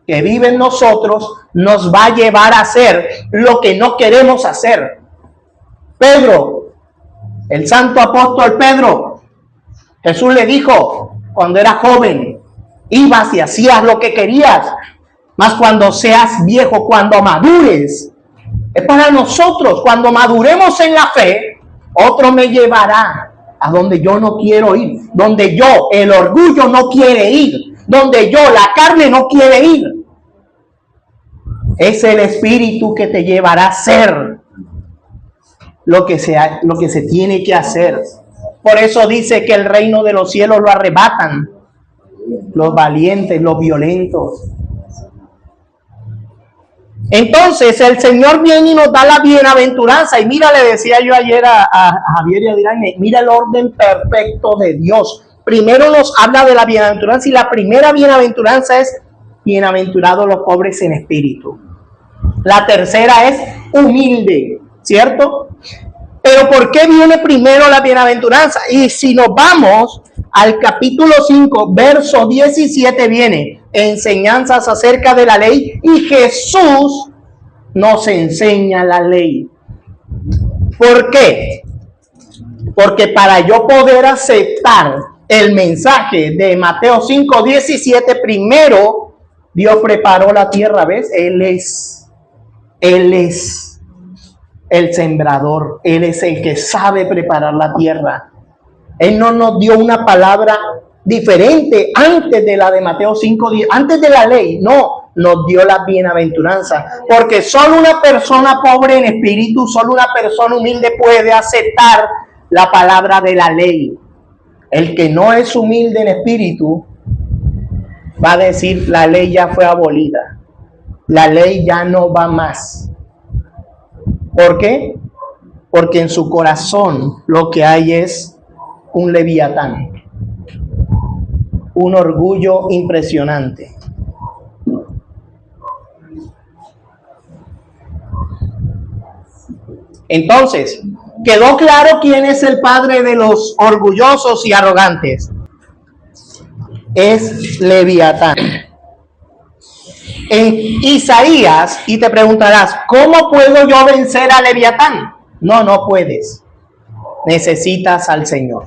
que vive en nosotros nos va a llevar a hacer lo que no queremos hacer. Pedro, el santo apóstol Pedro, Jesús le dijo cuando era joven, ibas y hacías lo que querías, mas cuando seas viejo, cuando madures, es para nosotros, cuando maduremos en la fe, otro me llevará a donde yo no quiero ir, donde yo, el orgullo no quiere ir, donde yo, la carne no quiere ir. Es el espíritu que te llevará a hacer lo que se tiene que hacer. Por eso dice que el reino de los cielos lo arrebatan los valientes, los violentos. Entonces el Señor viene y nos da la bienaventuranza. Y mira, le decía yo ayer a Javier y a Dirán, mira el orden perfecto de Dios. Primero nos habla de la bienaventuranza y la primera bienaventuranza es bienaventurados los pobres en espíritu. La tercera es humilde, ¿cierto? Pero ¿por qué viene primero la bienaventuranza? Y si nos vamos al capítulo 5, verso 17, viene enseñanzas acerca de la ley y Jesús nos enseña la ley. ¿Por qué? Porque para yo poder aceptar el mensaje de Mateo 5, 17, primero Dios preparó la tierra, ¿ves? Él es el sembrador, Él es el que sabe preparar la tierra. Él no nos dio una palabra diferente antes de la de Mateo 5:10, antes de la ley, no, nos dio la bienaventuranza, porque solo una persona pobre en espíritu, solo una persona humilde puede aceptar la palabra de la ley. El que no es humilde en espíritu va a decir, la ley ya fue abolida, la ley ya no va más. ¿Por qué? Porque en su corazón lo que hay es un leviatán, un orgullo impresionante. Entonces, quedó claro quién es el padre de los orgullosos y arrogantes. Es Leviatán. En Isaías, y te preguntarás, ¿cómo puedo yo vencer a Leviatán? No puedes. Necesitas al Señor.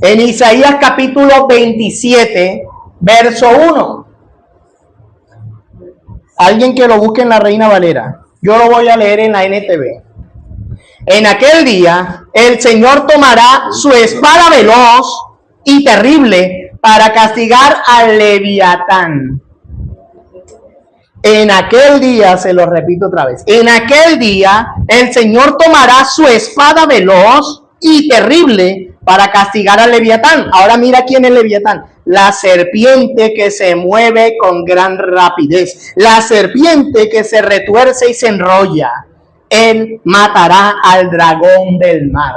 En Isaías capítulo 27, verso 1. Alguien que lo busque en la Reina Valera. Yo lo voy a leer en la NTV. En aquel día, el Señor tomará su espada veloz y terrible para castigar al Leviatán. En aquel día, se lo repito otra vez, en aquel día el Señor tomará su espada veloz y terrible para castigar al Leviatán. Ahora mira quién es Leviatán. La serpiente que se mueve con gran rapidez. La serpiente que se retuerce y se enrolla. Él matará al dragón del mar.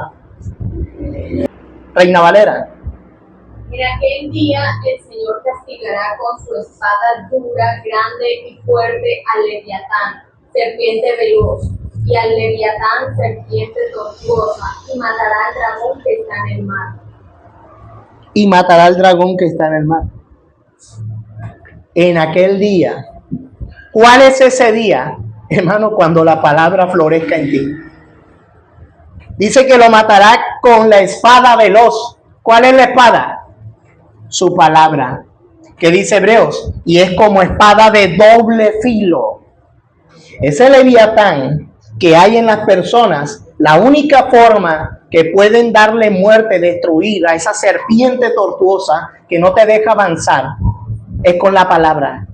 Reina Valera. En aquel día el Señor castigará con su espada dura, grande y fuerte al Leviatán, serpiente veloz, y al Leviatán, serpiente tortuosa, y matará al dragón que está en el mar. Y matará al dragón que está en el mar. En aquel día. ¿Cuál es ese día? Hermano, cuando la palabra florezca en ti. Dice que lo matará con la espada veloz. ¿Cuál es la espada? Su palabra, que dice Hebreos, y es como espada de doble filo. Ese Leviatán que hay en las personas, la única forma que pueden darle muerte, destruir a esa serpiente tortuosa que no te deja avanzar, es con la palabra.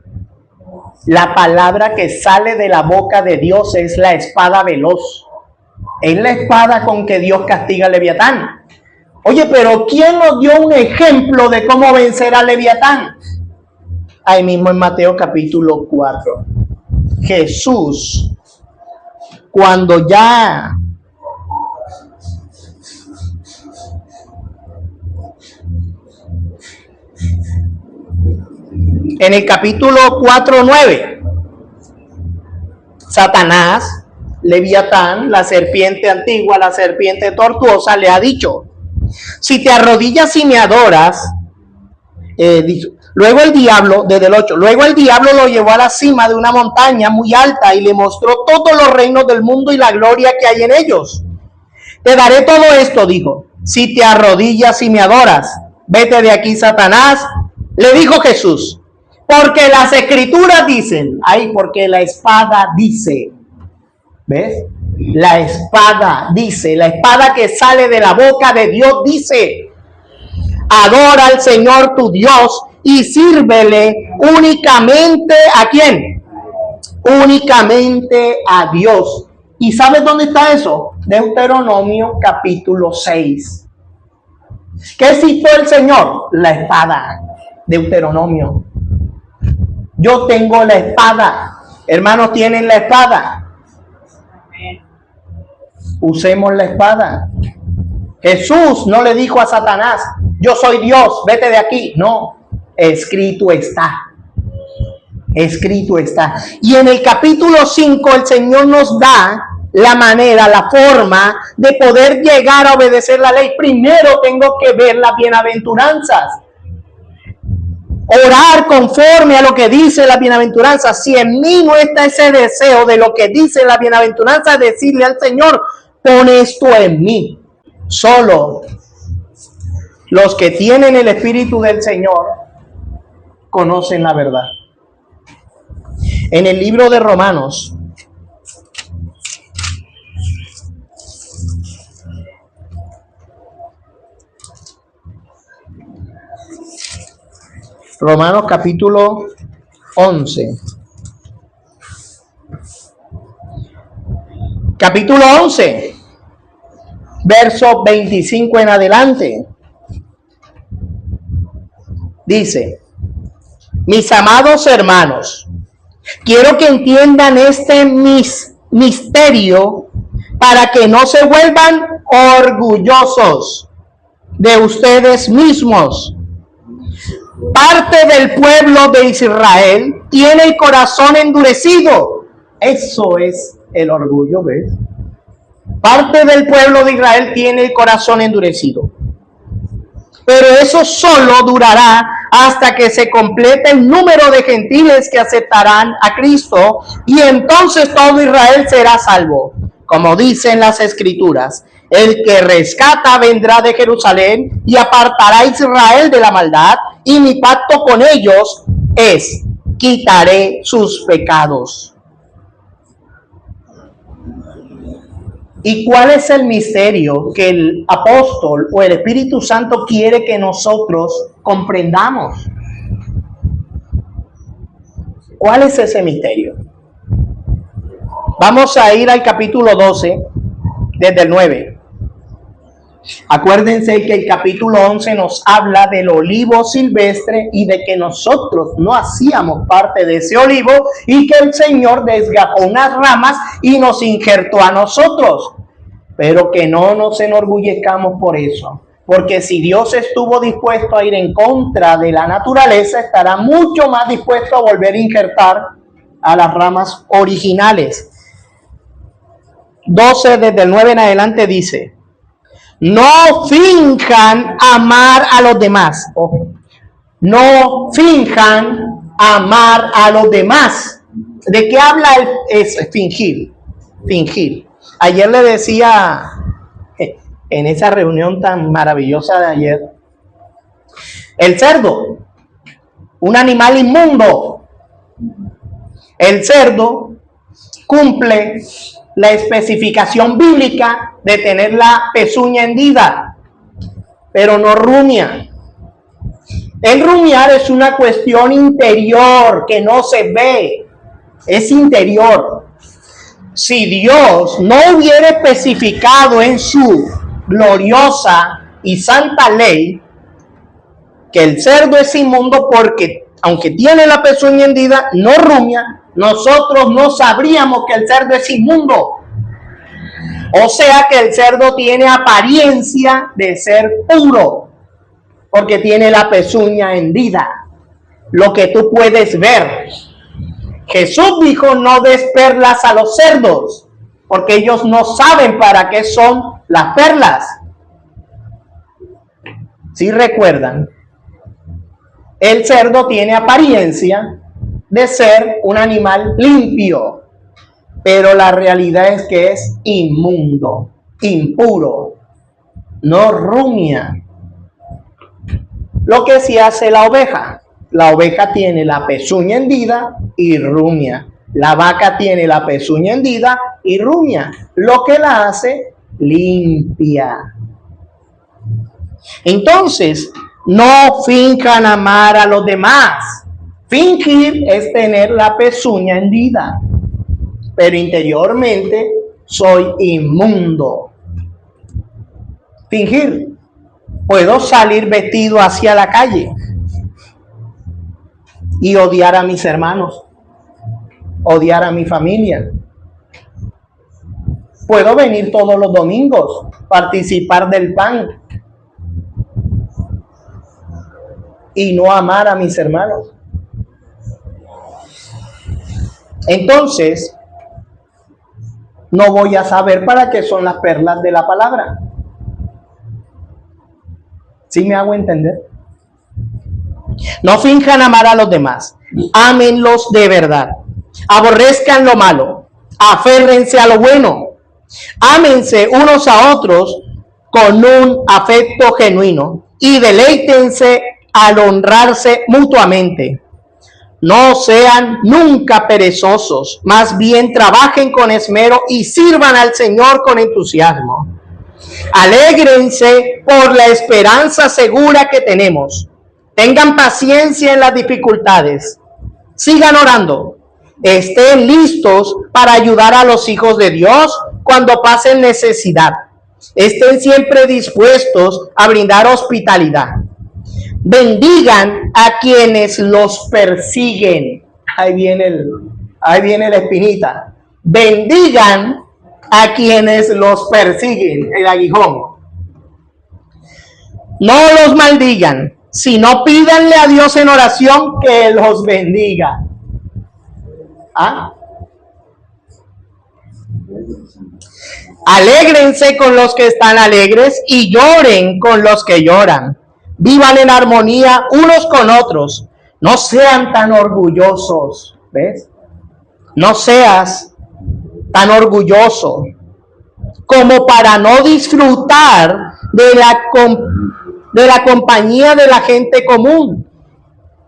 La palabra que sale de la boca de Dios es la espada veloz. Es la espada con que Dios castiga al Leviatán. Oye, pero ¿quién nos dio un ejemplo de cómo vencer al Leviatán? Ahí mismo en Mateo capítulo 4. Jesús, cuando ya en el capítulo 4:9, Satanás, Leviatán, la serpiente antigua, la serpiente tortuosa, le ha dicho: si te arrodillas y me adoras, luego el diablo, desde el 8, luego el diablo lo llevó a la cima de una montaña muy alta y le mostró todos los reinos del mundo y la gloria que hay en ellos. Te daré todo esto, dijo, si te arrodillas y me adoras. Vete de aquí, Satanás, le dijo Jesús, porque las escrituras dicen, porque la espada dice, ¿ves? La espada dice, la espada que sale de la boca de Dios dice: adora al Señor tu Dios y sírvele únicamente ¿a quién? Únicamente a Dios. ¿Y sabes dónde está eso? Deuteronomio capítulo 6. ¿Qué citó el Señor? La espada. Deuteronomio. Yo tengo la espada. Hermanos, tienen la espada. Usemos la espada. Jesús no le dijo a Satanás: yo soy Dios, vete de aquí. No, escrito está. Escrito está. Y en el capítulo 5 el Señor nos da la manera, la forma de poder llegar a obedecer la ley. Primero tengo que ver las bienaventuranzas. Orar conforme a lo que dice la bienaventuranza. Si en mí no está ese deseo de lo que dice la bienaventuranza, decirle al Señor: pon esto en mí. Solo los que tienen el Espíritu del Señor conocen la verdad. En el libro de Romanos, capítulo 11. Capítulo 11, verso 25 en adelante. Dice: mis amados hermanos, quiero que entiendan este misterio para que no se vuelvan orgullosos de ustedes mismos. Parte del pueblo de Israel tiene el corazón endurecido. Eso es el orgullo, ¿ves? Parte del pueblo de Israel tiene el corazón endurecido. Pero eso solo durará hasta que se complete el número de gentiles que aceptarán a Cristo, y entonces todo Israel será salvo. Como dicen las Escrituras, el que rescata vendrá de Jerusalén y apartará a Israel de la maldad, y mi pacto con ellos es: quitaré sus pecados. ¿Y cuál es el misterio que el apóstol o el Espíritu Santo quiere que nosotros comprendamos? ¿Cuál es ese misterio? Vamos a ir al capítulo 12, desde el 9. Acuérdense que el capítulo 11 nos habla del olivo silvestre y de que nosotros no hacíamos parte de ese olivo y que el Señor desgajó unas ramas y nos injertó a nosotros. Pero que no nos enorgullezcamos por eso, porque si Dios estuvo dispuesto a ir en contra de la naturaleza, estará mucho más dispuesto a volver a injertar a las ramas originales. 12 desde el 9 en adelante dice: no finjan amar a los demás. No finjan amar a los demás. ¿De qué habla es fingir? Fingir. Ayer le decía, en esa reunión tan maravillosa de ayer, el cerdo, un animal inmundo. El cerdo cumple la especificación bíblica de tener la pezuña hendida, pero no rumia. El rumiar es una cuestión interior que no se ve, es interior. Si Dios no hubiera especificado en su gloriosa y santa ley que el cerdo es inmundo porque, aunque tiene la pezuña hendida, no rumia, nosotros no sabríamos que el cerdo es inmundo. O sea que el cerdo tiene apariencia de ser puro, porque tiene la pezuña hendida, lo que tú puedes ver. Jesús dijo: no des perlas a los cerdos, porque ellos no saben para qué son las perlas. ¿Sí recuerdan? El cerdo tiene apariencia de ser un animal limpio, pero la realidad es que es inmundo, impuro, no rumia. Lo que sí hace la oveja. La oveja tiene la pezuña hendida y rumia. La vaca tiene la pezuña hendida y rumia. Lo que la hace limpia. Entonces, no finjan amar a los demás. Fingir es tener la pezuña hendida, pero interiormente soy inmundo. Fingir. Puedo salir vestido hacia la calle y odiar a mis hermanos, odiar a mi familia. Puedo venir todos los domingos, participar del pan y no amar a mis hermanos. Entonces, no voy a saber para qué son las perlas de la palabra. ¿Sí me hago entender? No finjan amar a los demás, ámenlos de verdad, aborrezcan lo malo, aférrense a lo bueno, ámense unos a otros con un afecto genuino y deleítense al honrarse mutuamente. No sean nunca perezosos, más bien trabajen con esmero y sirvan al Señor con entusiasmo. Alégrense por la esperanza segura que tenemos. Tengan paciencia en las dificultades. Sigan orando. Estén listos para ayudar a los hijos de Dios cuando pasen necesidad. Estén siempre dispuestos a brindar hospitalidad. Bendigan a quienes los persiguen. Ahí viene la espinita. Bendigan a quienes los persiguen, el aguijón. No los maldigan, sino pídanle a Dios en oración que los bendiga. ¿Ah? Alégrense con los que están alegres y lloren con los que lloran. Vivan en armonía unos con otros. No sean tan orgullosos. ¿Ves? No seas tan orgulloso como para no disfrutar de la compañía de la gente común.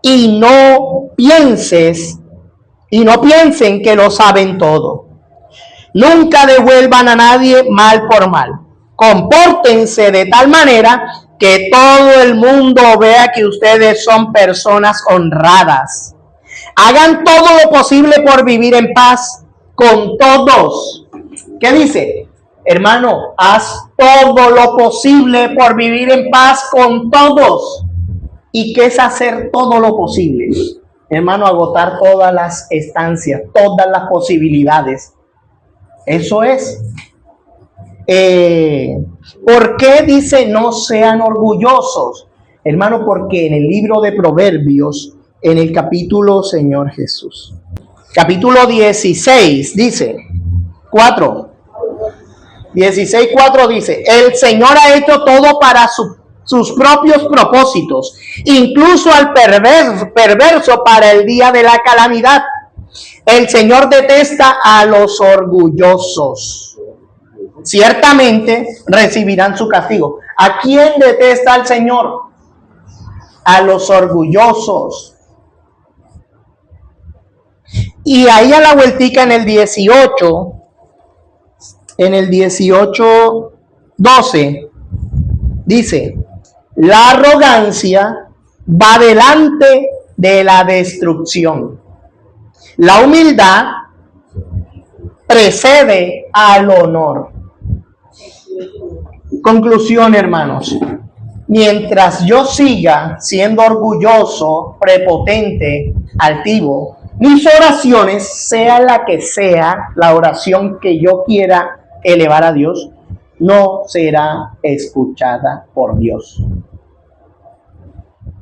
Y no piensen que lo saben todo. Nunca devuelvan a nadie mal por mal. Compórtense de tal manera que todo el mundo vea que ustedes son personas honradas. Hagan todo lo posible por vivir en paz con todos. ¿Qué dice? Hermano, haz todo lo posible por vivir en paz con todos. ¿Y qué es hacer todo lo posible? Hermano, agotar todas las estancias, todas las posibilidades. Eso es. ¿Por qué dice no sean orgullosos? Hermano, porque en el libro de Proverbios, en el capítulo, Señor Jesús, capítulo 16, dice, 4, 16:4 dice, el Señor ha hecho todo para sus propios propósitos, incluso al perverso para el día de la calamidad. El Señor detesta a los orgullosos. Ciertamente recibirán su castigo. ¿A quién detesta el Señor? A los orgullosos. Y ahí a la vueltica en el 18:12, dice, la arrogancia va delante de la destrucción. La humildad precede al honor. Conclusión, hermanos. Mientras yo siga siendo orgulloso, prepotente, altivo, mis oraciones, sea la que sea la oración que yo quiera elevar a Dios, no será escuchada por Dios.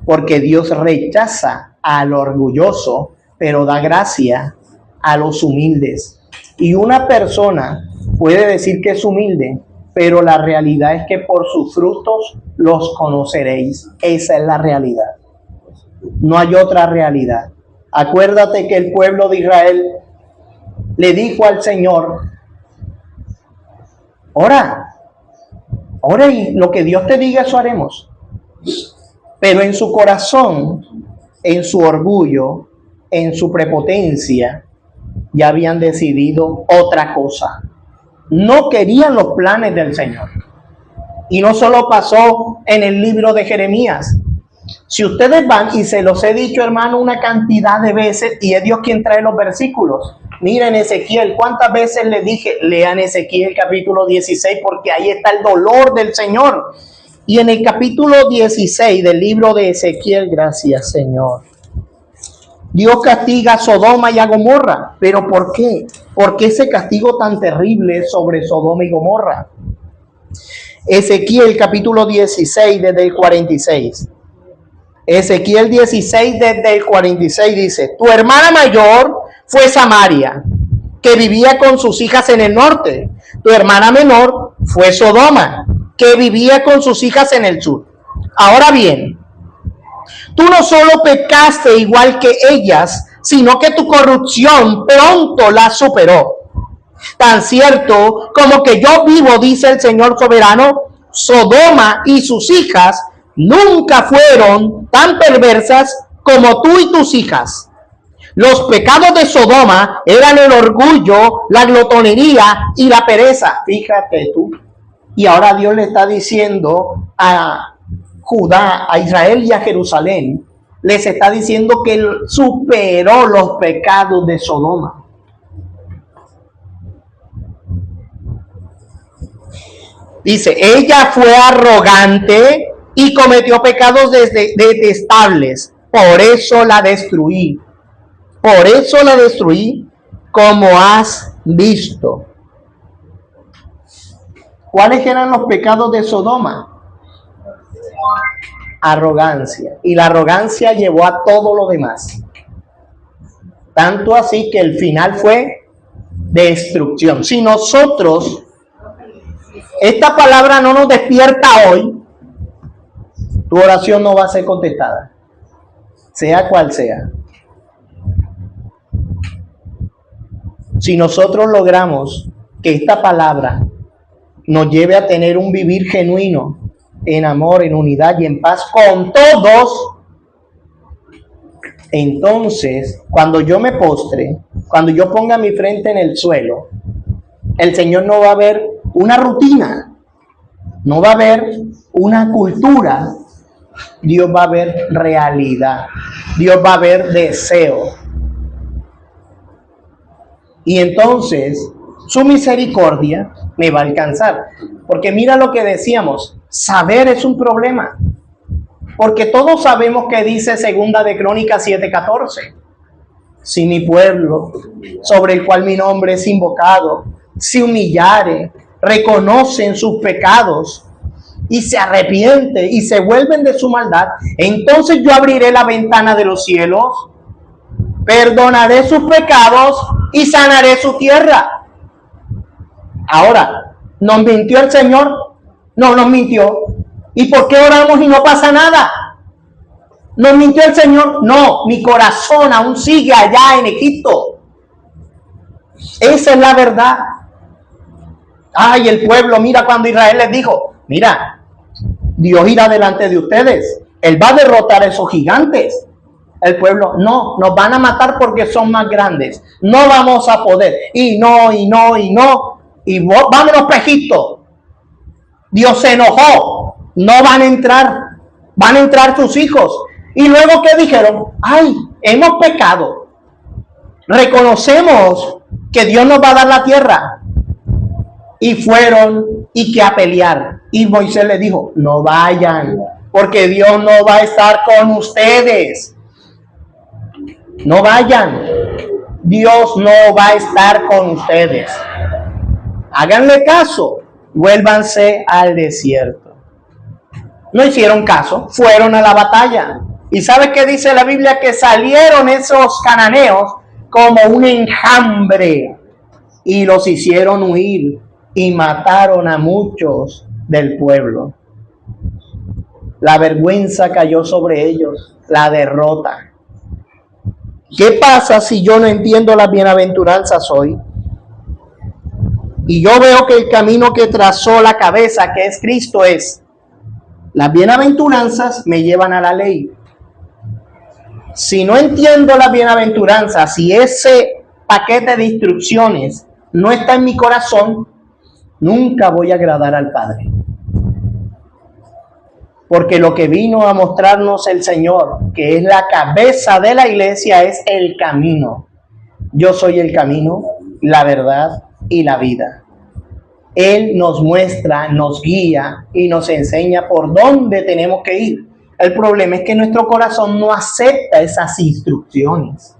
Porque Dios rechaza al orgulloso, pero da gracia a los humildes. Y una persona puede decir que es humilde, pero la realidad es que por sus frutos los conoceréis. Esa es la realidad. No hay otra realidad. Acuérdate que el pueblo de Israel le dijo al Señor, ora y lo que Dios te diga, eso haremos. Pero en su corazón, en su orgullo, en su prepotencia, ya habían decidido otra cosa. No querían los planes del Señor. Y no solo pasó en el libro de Jeremías. Si ustedes van, y se los he dicho, hermano, una cantidad de veces, y es Dios quien trae los versículos. Miren Ezequiel, ¿cuántas veces les dije? Lean Ezequiel capítulo 16, porque ahí está el dolor del Señor. Y en el capítulo 16 del libro de Ezequiel, gracias Señor, Dios castiga a Sodoma y a Gomorra. ¿Pero por qué? ¿Por qué ese castigo tan terrible sobre Sodoma y Gomorra? Ezequiel capítulo 16 desde el 46. Ezequiel 16 desde el 46 dice, tu hermana mayor fue Samaria, que vivía con sus hijas en el norte. Tu hermana menor fue Sodoma, que vivía con sus hijas en el sur. Ahora bien, tú no solo pecaste igual que ellas, sino que tu corrupción pronto la superó. Tan cierto como que yo vivo, dice el Señor soberano, Sodoma y sus hijas nunca fueron tan perversas como tú y tus hijas. Los pecados de Sodoma eran el orgullo, la glotonería y la pereza. Fíjate tú. Y ahora Dios le está diciendo a Judá, a Israel y a Jerusalén, les está diciendo que él superó los pecados de Sodoma. Dice, ella fue arrogante y cometió pecados detestables. Por eso la destruí. Por eso la destruí, como has visto. ¿Cuáles eran los pecados de Sodoma? Arrogancia. Y la arrogancia llevó a todo lo demás. Tanto así que el final fue destrucción. Si nosotros, esta palabra no nos despierta hoy, tu oración no va a ser contestada, sea cual sea. Si nosotros logramos que esta palabra nos lleve a tener un vivir genuino, en amor, en unidad y en paz con todos, entonces, cuando yo me postre, cuando yo ponga mi frente en el suelo, el Señor no va a ver una rutina, no va a ver una cultura, Dios va a ver realidad, Dios va a ver deseo. Y entonces su misericordia me va a alcanzar. Porque mira lo que decíamos, saber es un problema. Porque todos sabemos que dice segunda de Crónicas 7:14. Si mi pueblo, sobre el cual mi nombre es invocado, se humillare, reconocen sus pecados y se arrepiente y se vuelven de su maldad, entonces yo abriré la ventana de los cielos, perdonaré sus pecados y sanaré su tierra. Ahora, ¿nos mintió el Señor? No nos mintió. ¿Y por qué oramos y no pasa nada? ¿Nos mintió el Señor? No, mi corazón aún sigue allá en Egipto. Esa es la verdad. Ay, el pueblo, mira cuando Israel les dijo, mira, Dios irá delante de ustedes. Él va a derrotar a esos gigantes. El pueblo, no, nos van a matar porque son más grandes. No vamos a poder. Y no. Y vámonos para Egipto. Dios se enojó. No van a entrar. Van a entrar tus hijos. Y luego, ¿qué dijeron? Ay, hemos pecado. Reconocemos que Dios nos va a dar la tierra. Y fueron y que a pelear. Y Moisés les dijo, no vayan, porque Dios no va a estar con ustedes. No vayan. Dios no va a estar con ustedes. Háganle caso. Vuélvanse al desierto. No hicieron caso. Fueron a la batalla. ¿Y sabes qué dice la Biblia? Que salieron esos cananeos como un enjambre. Y los hicieron huir. Y mataron a muchos del pueblo. La vergüenza cayó sobre ellos. La derrota. ¿Qué pasa si yo no entiendo las bienaventuranzas hoy? Y yo veo que el camino que trazó la cabeza, que es Cristo, es las bienaventuranzas me llevan a la ley. Si no entiendo las bienaventuranzas, si ese paquete de instrucciones no está en mi corazón, nunca voy a agradar al Padre. Porque lo que vino a mostrarnos el Señor, que es la cabeza de la iglesia, es el camino. Yo soy el camino, la verdad y la vida. Él nos muestra, nos guía y nos enseña por dónde tenemos que ir. El problema es que nuestro corazón no acepta esas instrucciones.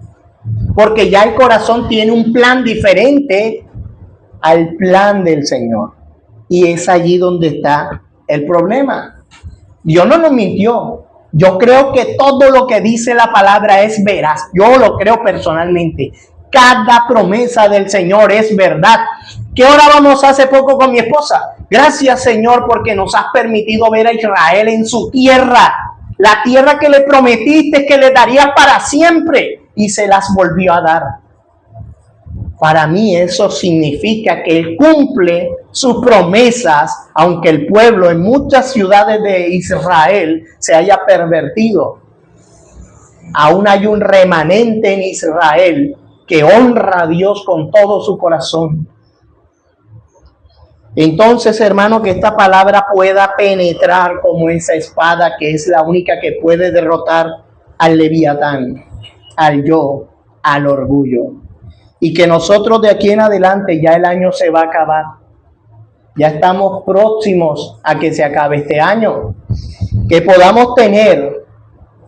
Porque ya el corazón tiene un plan diferente al plan del Señor. Y es allí donde está el problema. Dios no nos mintió. Yo creo que todo lo que dice la palabra es veraz. Yo lo creo personalmente. Cada promesa del Señor es verdad. ¿Qué orábamos hace poco con mi esposa? Gracias, Señor, porque nos has permitido ver a Israel en su tierra. La tierra que le prometiste que le darías para siempre. Y se las volvió a dar. Para mí eso significa que Él cumple sus promesas, aunque el pueblo en muchas ciudades de Israel se haya pervertido. Aún hay un remanente en Israel que honra a Dios con todo su corazón. Entonces, hermano, que esta palabra pueda penetrar como esa espada que es la única que puede derrotar al Leviatán, al yo, al orgullo. Y que nosotros de aquí en adelante, ya el año se va a acabar. Ya estamos próximos a que se acabe este año. Que podamos tener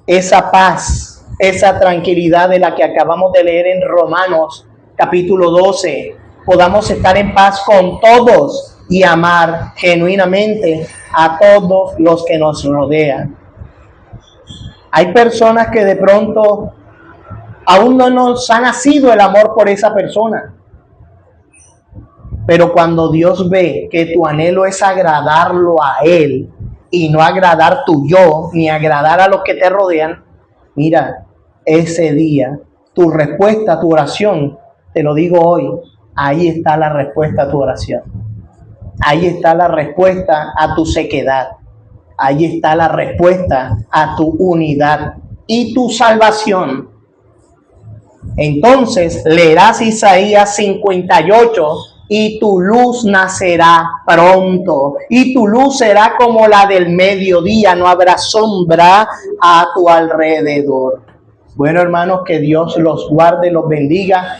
esa paz, esa tranquilidad de la que acabamos de leer en Romanos capítulo 12. Podamos estar en paz con todos y amar genuinamente a todos los que nos rodean. Hay personas que de pronto aún no nos ha nacido el amor por esa persona. Pero cuando Dios ve que tu anhelo es agradarlo a Él, y no agradar tu yo, ni agradar a los que te rodean, mira, ese día, tu respuesta a tu oración, te lo digo hoy, ahí está la respuesta a tu oración. Ahí está la respuesta a tu sequedad. Ahí está la respuesta a tu unidad y tu salvación. Entonces leerás Isaías 58 y tu luz nacerá pronto y tu luz será como la del mediodía, no habrá sombra a tu alrededor. Bueno, hermanos, que Dios los guarde, los bendiga.